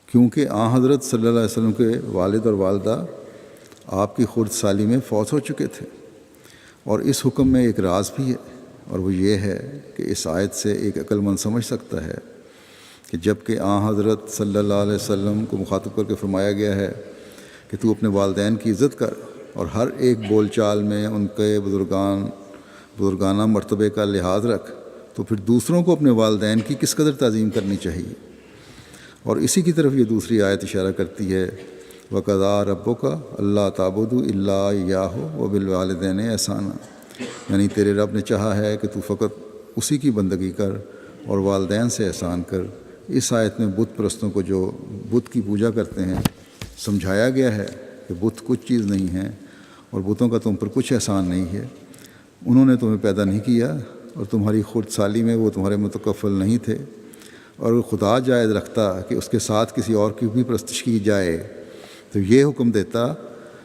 کیونکہ آن حضرت صلی اللہ علیہ وسلم کے والد اور والدہ آپ کی خرد سالی میں فوت ہو چکے تھے۔ اور اس حکم میں ایک راز بھی ہے، اور وہ یہ ہے کہ اس آیت سے ایک عقل مند سمجھ سکتا ہے کہ جب کہ آن حضرت صلی اللہ علیہ وسلم کو مخاطب کر کے فرمایا گیا ہے کہ تو اپنے والدین کی عزت کر اور ہر ایک بول چال میں ان کے بزرگانہ مرتبے کا لحاظ رکھ، تو پھر دوسروں کو اپنے والدین کی کس قدر تعظیم کرنی چاہیے۔ اور اسی کی طرف یہ دوسری آیت اشارہ کرتی ہے وَقَضَىٰ رَبُّكَ أَلَّا تَعْبُدُوا إِلَّا إِيَّاهُ وَبِالْوَالِدَيْنِ إِحْسَانًا، یعنی تیرے رب نے چاہا ہے کہ تو فقط اسی کی بندگی کر اور والدین سے احسان کر۔ اس آیت میں بت پرستوں کو جو بت کی پوجا کرتے ہیں سمجھایا گیا ہے کہ بت کچھ چیز نہیں ہے اور بتوں کا تم پر کچھ احسان نہیں ہے، انہوں نے تمہیں پیدا نہیں کیا اور تمہاری خرد سالی میں وہ تمہارے متکفل نہیں تھے، اور خدا جائز رکھتا کہ اس کے ساتھ کسی اور کی بھی پرستش کی جائے تو یہ حکم دیتا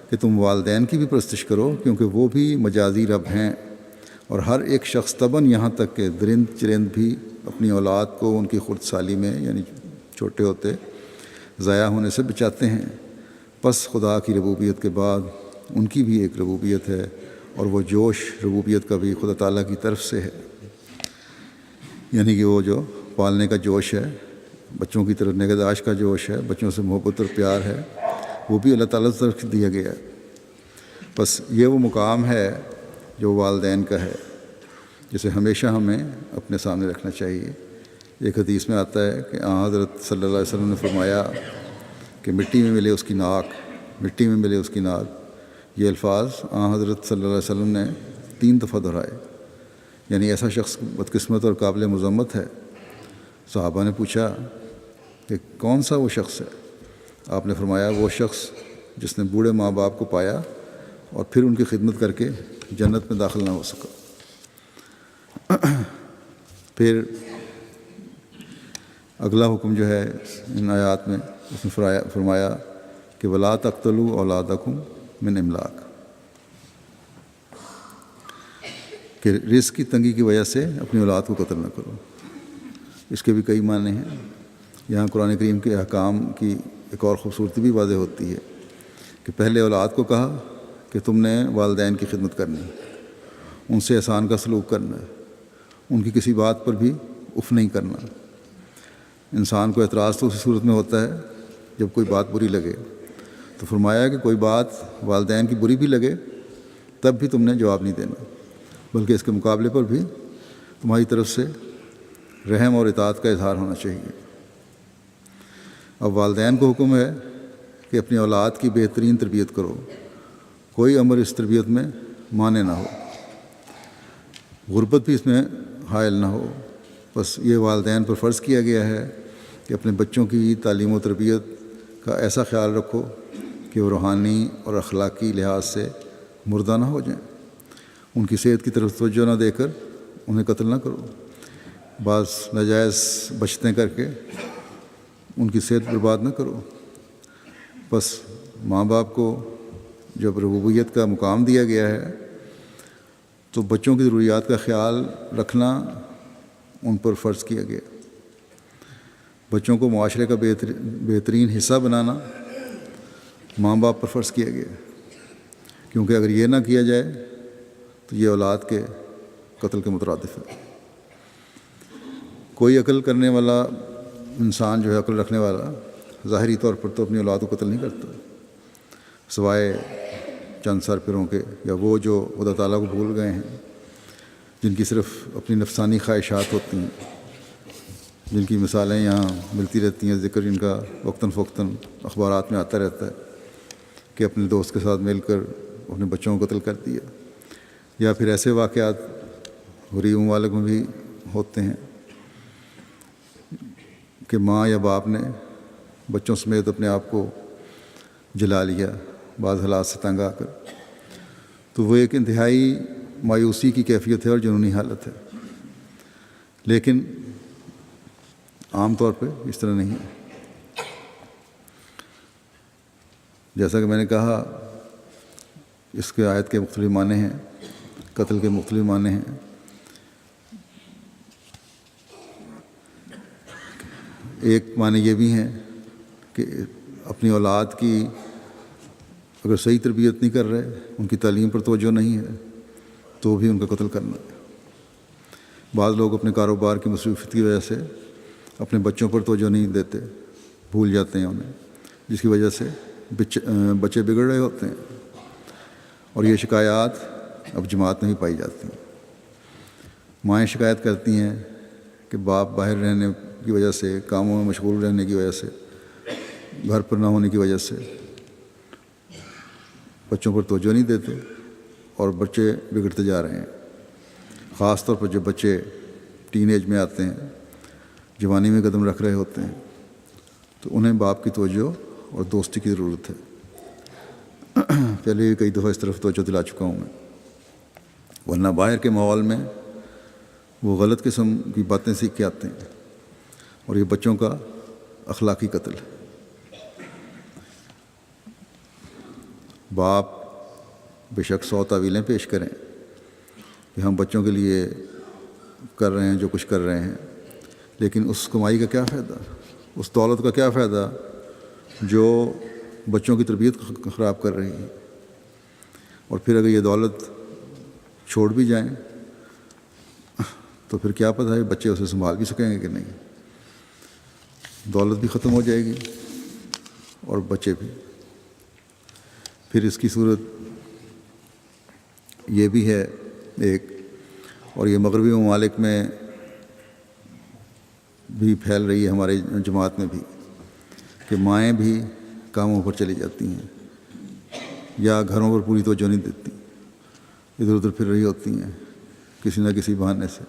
کہ تم والدین کی بھی پرستش کرو، کیونکہ وہ بھی مجازی رب ہیں، اور ہر ایک شخص طبعاً یہاں تک کہ درند چرند بھی اپنی اولاد کو ان کی خرد سالی میں یعنی چھوٹے ہوتے ضائع ہونے سے بچاتے ہیں۔ پس خدا کی ربوبیت کے بعد ان کی بھی ایک ربوبیت ہے، اور وہ جوش ربوبیت کا بھی خدا تعالیٰ کی طرف سے ہے، یعنی کہ وہ جو پالنے کا جوش ہے، بچوں کی طرف نگہداشت کا جوش ہے، بچوں سے محبت اور پیار ہے، وہ بھی اللہ تعالیٰ کی طرف سے دیا گیا ہے۔ بس یہ وہ مقام ہے جو والدین کا ہے، جسے ہمیشہ ہمیں اپنے سامنے رکھنا چاہیے۔ ایک حدیث میں آتا ہے کہ حضرت صلی اللہ علیہ وسلم نے فرمایا کہ مٹی میں ملے اس کی ناک، مٹی میں ملے اس کی ناک، یہ الفاظ حضرت صلی اللہ علیہ وسلم نے 3 دفعہ دہرائے، یعنی ایسا شخص بدقسمت اور قابل مذمت ہے۔ صحابہ نے پوچھا کہ کون سا وہ شخص ہے؟ آپ نے فرمایا وہ شخص جس نے بوڑھے ماں باپ کو پایا اور پھر ان کی خدمت کر کے جنت میں داخل نہ ہو سکا۔ پھر اگلا حکم جو ہے ان آیات میں اس نے فرمایا کہ وَلَا تَقْتُلُوا أَوْلَادَكُمْ مِنْ إِمْلَاقٍ، کہ رزق کی تنگی کی وجہ سے اپنی اولاد کو قتل نہ کرو۔ اس کے بھی کئی معنی ہیں۔ یہاں قرآن کریم کے احکام کی ایک اور خوبصورتی بھی واضح ہوتی ہے کہ پہلے اولاد کو کہا کہ تم نے والدین کی خدمت کرنی، ان سے احسان کا سلوک کرنا ہے، ان کی کسی بات پر بھی اف نہیں کرنا۔ انسان کو اعتراض تو اسی صورت میں ہوتا ہے جب کوئی بات بری لگے، تو فرمایا کہ کوئی بات والدین کی بری بھی لگے تب بھی تم نے جواب نہیں دینا، بلکہ اس کے مقابلے پر بھی تمہاری طرف سے رحم اور اطاعت کا اظہار ہونا چاہیے۔ اب والدین کو حکم ہے کہ اپنی اولاد کی بہترین تربیت کرو، کوئی امر اس تربیت میں مانے نہ ہو، غربت بھی اس میں حائل نہ ہو۔ بس یہ والدین پر فرض کیا گیا ہے کہ اپنے بچوں کی تعلیم و تربیت کا ایسا خیال رکھو کہ وہ روحانی اور اخلاقی لحاظ سے مردہ نہ ہو جائیں، ان کی صحت کی طرف توجہ نہ دے کر انہیں قتل نہ کرو، بعض ناجائز بچتیں کر کے ان کی صحت برباد نہ کرو۔ بس ماں باپ کو جب ربوبیت کا مقام دیا گیا ہے تو بچوں کی ضروریات کا خیال رکھنا ان پر فرض کیا گیا۔ بچوں کو معاشرے کا بہترین حصہ بنانا ماں باپ پر فرض کیا گیا، کیونکہ اگر یہ نہ کیا جائے تو یہ اولاد کے قتل کے مترادف ہے۔ کوئی عقل کرنے والا انسان جو ہے، عقل رکھنے والا، ظاہری طور پر تو اپنی اولاد کو قتل نہیں کرتا، سوائے چند سر پھروں کے یا وہ جو خدا تعالیٰ کو بھول گئے ہیں، جن کی صرف اپنی نفسانی خواہشات ہوتی ہیں، جن کی مثالیں یہاں ملتی رہتی ہیں، ذکر ان کا وقتاً فوقتاً اخبارات میں آتا رہتا ہے کہ اپنے دوست کے ساتھ مل کر اپنے بچوں کو قتل کر دیا، یا پھر ایسے واقعات غریب ممالک میں بھی ہوتے ہیں کہ ماں یا باپ نے بچوں سمیت اپنے آپ کو جلا لیا بعض حالات سے تنگ آ کر، تو وہ ایک انتہائی مایوسی کی کیفیت ہے اور جنونی حالت ہے، لیکن عام طور پہ اس طرح نہیں ہے۔ جیسا کہ میں نے کہا، اس کے آیت کے مختلف معنی ہیں، قتل کے مختلف معنی ہیں۔ ایک معنی یہ بھی ہیں کہ اپنی اولاد کی اگر صحیح تربیت نہیں کر رہے، ان کی تعلیم پر توجہ نہیں ہے، تو بھی ان کا قتل کرنا ہے۔ بعض لوگ اپنے کاروبار کی مصروفیت کی وجہ سے اپنے بچوں پر توجہ نہیں دیتے، بھول جاتے ہیں انہیں، جس کی وجہ سے بچے بگڑ رہے ہوتے ہیں، اور یہ شکایات اب جماعت میں بھی پائی جاتی ہیں۔ مائیں شکایت کرتی ہیں کہ باپ باہر رہنے کی وجہ سے، کاموں میں مشغول رہنے کی وجہ سے، گھر پر نہ ہونے کی وجہ سے بچوں پر توجہ نہیں دیتے، اور بچے بگڑتے جا رہے ہیں۔ خاص طور پر جب بچے ٹین ایج میں آتے ہیں، جوانی میں قدم رکھ رہے ہوتے ہیں، تو انہیں باپ کی توجہ اور دوستی کی ضرورت ہے۔ پہلے بھی کئی دفعہ اس طرف توجہ دلا چکا ہوں میں، ورنہ باہر کے ماحول میں وہ غلط قسم کی باتیں سیکھ کے آتے ہیں، اور یہ بچوں کا اخلاقی قتل ہے۔ باپ بے شک 100 تعویلیں پیش کریں کہ ہم بچوں کے لیے کر رہے ہیں جو کچھ کر رہے ہیں، لیکن اس کمائی کا کیا فائدہ، اس دولت کا کیا فائدہ جو بچوں کی تربیت خراب کر رہی ہے؟ اور پھر اگر یہ دولت چھوڑ بھی جائیں تو پھر کیا پتہ ہے بچے اسے سنبھال بھی سکیں گے کہ نہیں، دولت بھی ختم ہو جائے گی اور بچے بھی۔ پھر اس کی صورت یہ بھی ہے ایک، اور یہ مغربی ممالک میں بھی پھیل رہی ہے، ہمارے جماعت میں بھی، کہ مائیں بھی کاموں پر چلی جاتی ہیں یا گھروں پر پوری توجہ نہیں دیتی، ادھر ادھر پھر رہی ہوتی ہیں کسی نہ کسی بہانے سے،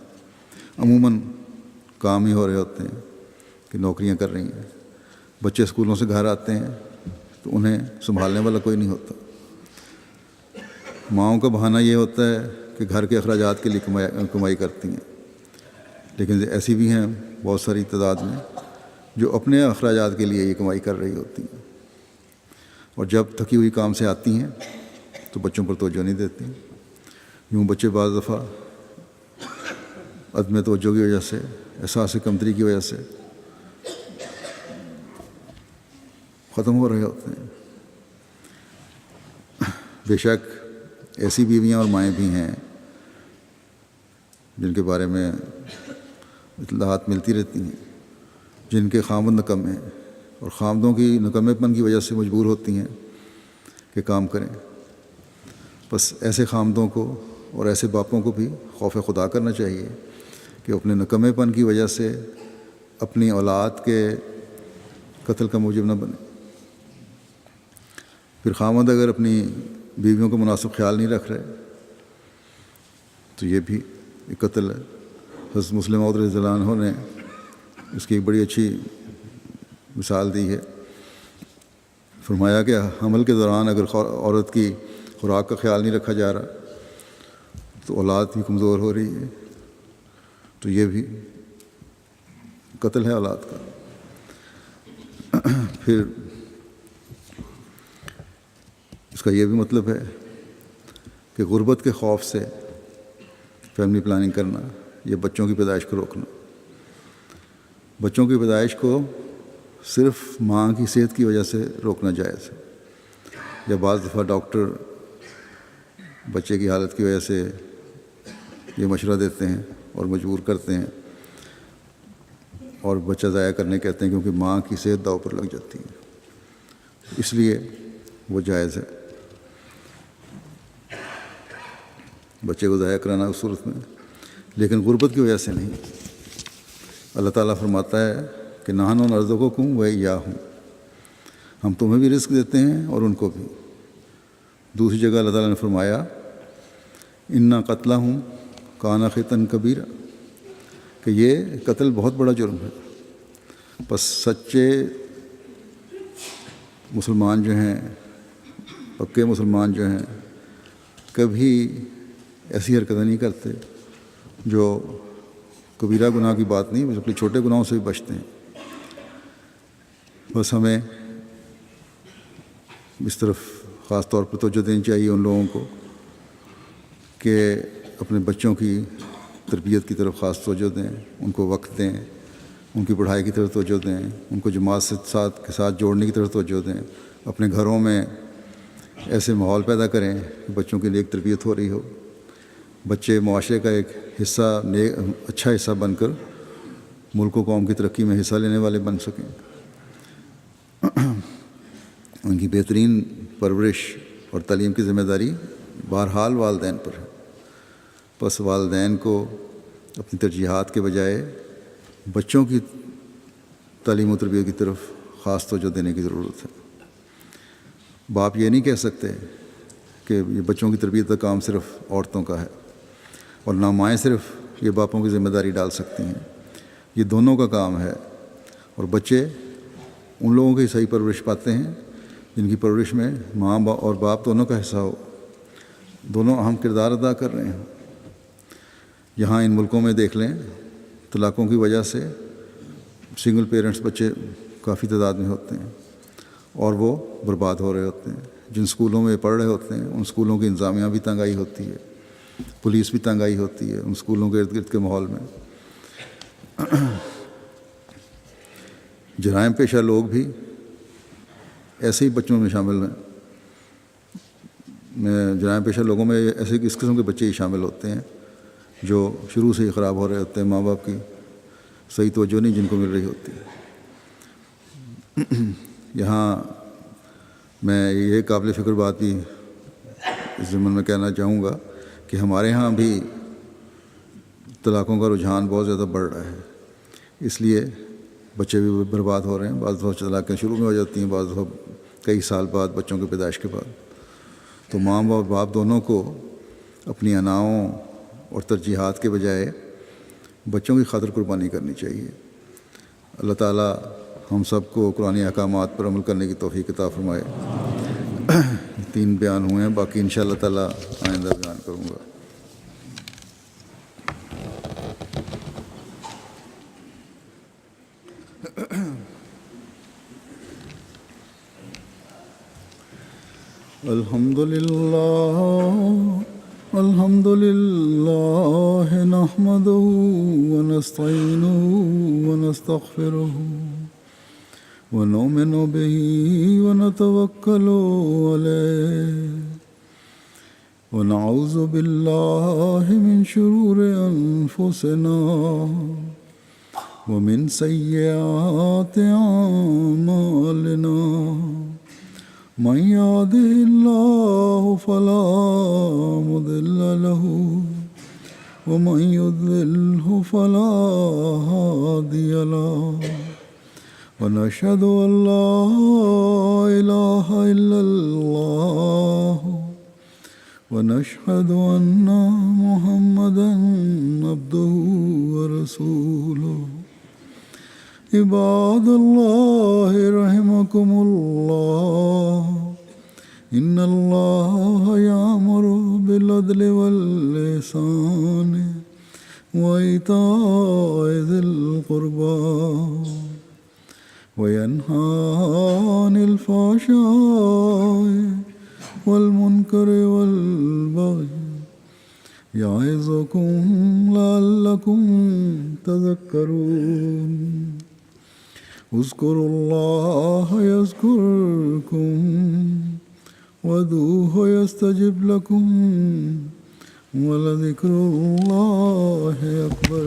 عموماً کام ہی ہو رہے ہوتے ہیں کہ نوکریاں کر رہی ہیں۔ بچے اسکولوں سے گھر آتے ہیں تو انہیں سنبھالنے والا کوئی نہیں ہوتا۔ ماؤں کا بہانہ یہ ہوتا ہے کہ گھر کے اخراجات کے لیے کمائی کرتی ہیں، لیکن ایسی بھی ہیں بہت ساری تعداد میں جو اپنے اخراجات کے لیے یہ کمائی کر رہی ہوتی ہیں، اور جب تھکی ہوئی کام سے آتی ہیں تو بچوں پر توجہ نہیں دیتی۔ یوں بچے بعض دفعہ عدم توجہ کی وجہ سے، احساس کمتری کی وجہ سے ختم ہو رہے ہوتے ہیں۔ بے شک ایسی بیویاں اور مائیں بھی ہیں جن کے بارے میں اطلاعات ملتی رہتی ہیں، جن کے خامد نکمے ہیں اور خامدوں کی نکمے پن کی وجہ سے مجبور ہوتی ہیں کہ کام کریں۔ بس ایسے خامدوں کو اور ایسے باپوں کو بھی خوف خدا کرنا چاہیے کہ اپنے نکمے پن کی وجہ سے اپنی اولاد کے قتل کا موجب نہ بنے۔ پھر خامد اگر اپنی بیویوں کا مناسب خیال نہیں رکھ رہے تو یہ بھی ایک قتل ہے۔ حضرت مسلم موعود رضی اللہ عنہ نے اس کی ایک بڑی اچھی مثال دی ہے۔ فرمایا کہ حمل کے دوران اگر عورت کی خوراک کا خیال نہیں رکھا جا رہا تو اولاد بھی کمزور ہو رہی ہے، تو یہ بھی قتل ہے اولاد کا۔ پھر اس کا یہ بھی مطلب ہے کہ غربت کے خوف سے فیملی پلاننگ کرنا، یہ بچوں کی پیدائش کو روکنا۔ بچوں کی پیدائش کو صرف ماں کی صحت کی وجہ سے روکنا جائز ہے، یا بعض دفعہ ڈاکٹر بچے کی حالت کی وجہ سے یہ مشورہ دیتے ہیں اور مجبور کرتے ہیں اور بچہ ضائع کرنے کہتے ہیں، کیونکہ ماں کی صحت داؤ پر لگ جاتی ہے، اس لیے وہ جائز ہے بچے کو ضائع کرانا اس صورت میں، لیکن غربت کی وجہ سے نہیں۔ اللہ تعالیٰ فرماتا ہے کہ نحن نرزقکم وإیاہم، ہم تمہیں بھی رزق دیتے ہیں اور ان کو بھی۔ دوسری جگہ اللہ تعالیٰ نے فرمایا انا قتلہم کان خطا کبیرا، کہ یہ قتل بہت بڑا جرم ہے۔ بس سچے مسلمان جو ہیں، پکے مسلمان جو ہیں، کبھی ایسی حرکتیں نہیں کرتے جو کبیرہ گناہ کی بات نہیں، بس اپنے چھوٹے گناہوں سے بھی بچتے ہیں۔ بس ہمیں اس طرف خاص طور پر توجہ دینی چاہیے ان لوگوں کو کہ اپنے بچوں کی تربیت کی طرف خاص توجہ دیں، ان کو وقت دیں، ان کی پڑھائی کی طرف توجہ دیں، ان کو جماعت کے ساتھ جوڑنے کی طرف توجہ دیں، اپنے گھروں میں ایسے ماحول پیدا کریں کہ بچوں کے لیے ایک تربیت ہو رہی ہو، بچے معاشرے کا ایک حصہ، اچھا حصہ بن کر ملک و قوم کی ترقی میں حصہ لینے والے بن سکیں۔ ان کی بہترین پرورش اور تعلیم کی ذمہ داری بہرحال والدین پر ہے۔ بس والدین کو اپنی ترجیحات کے بجائے بچوں کی تعلیم و تربیت کی طرف خاص توجہ دینے کی ضرورت ہے۔ باپ یہ نہیں کہہ سکتے کہ یہ بچوں کی تربیت کا کام صرف عورتوں کا ہے، اور نہ مائیں صرف یہ باپوں کی ذمہ داری ڈال سکتی ہیں، یہ دونوں کا کام ہے۔ اور بچے ان لوگوں کی صحیح پرورش پاتے ہیں جن کی پرورش میں ماں اور باپ دونوں کا حصہ ہو، دونوں اہم کردار ادا کر رہے ہیں۔ یہاں ان ملکوں میں دیکھ لیں، طلاقوں کی وجہ سے سنگل پیرنٹس بچے کافی تعداد میں ہوتے ہیں اور وہ برباد ہو رہے ہوتے ہیں۔ جن سکولوں میں پڑھ رہے ہوتے ہیں ان سکولوں کی انتظامیہ بھی تنگ آئی ہوتی ہے، پولیس بھی تنگ آئی ہوتی ہے ان سکولوں کے ارد گرد کے ماحول میں۔ جرائم پیشہ لوگ بھی ایسے ہی بچوں میں شامل ہیں، جرائم پیشہ لوگوں میں ایسے اس قسم کے بچے ہی شامل ہوتے ہیں جو شروع سے ہی خراب ہو رہے ہوتے ہیں، ماں باپ کی صحیح توجہ نہیں جن کو مل رہی ہوتی ہے۔ یہاں میں یہ قابل فکر بات بھی اس ضمن میں کہنا چاہوں گا کہ ہمارے ہاں بھی طلاقوں کا رجحان بہت زیادہ بڑھ رہا ہے، اس لیے بچے بھی برباد ہو رہے ہیں۔ بعض دفعہ طلاقیں شروع میں ہو جاتی ہیں، بعض دفعہ کئی سال بعد بچوں کی پیدائش کے بعد۔ تو ماں اور باپ دونوں کو اپنی اناؤں اور ترجیحات کے بجائے بچوں کی خاطر قربانی کرنی چاہیے۔ اللہ تعالیٰ ہم سب کو قرآنی احکامات پر عمل کرنے کی توفیق عطا فرمائے۔ 3 بیان ہوئے ہیں، باقی انشاءاللہ تعالیٰ آئندہ بیان کروں گا۔ الحمد للہ نحمده ونستعینه ونستغفره ونؤمن به ونتوکل علیہ ونعوذ باللہ من شرور انفسنا ومن سیئات اعمالنا من يهده الله فلا مضل له ومن يضلله فلا هادي له ونشهد أن لا إله إلا الله ونشهد أن محمدا عبده ورسوله عباد الله رحمكم الله إن الله يأمر بالعدل والإحسان وإيتاء ذي القربى وينهى عن الفحشاء والمنكر والبغي يعظكم لعلكم تذكرون اذكروا الله يذكركم وادعوه يستجب لكم ولذكر الله أكبر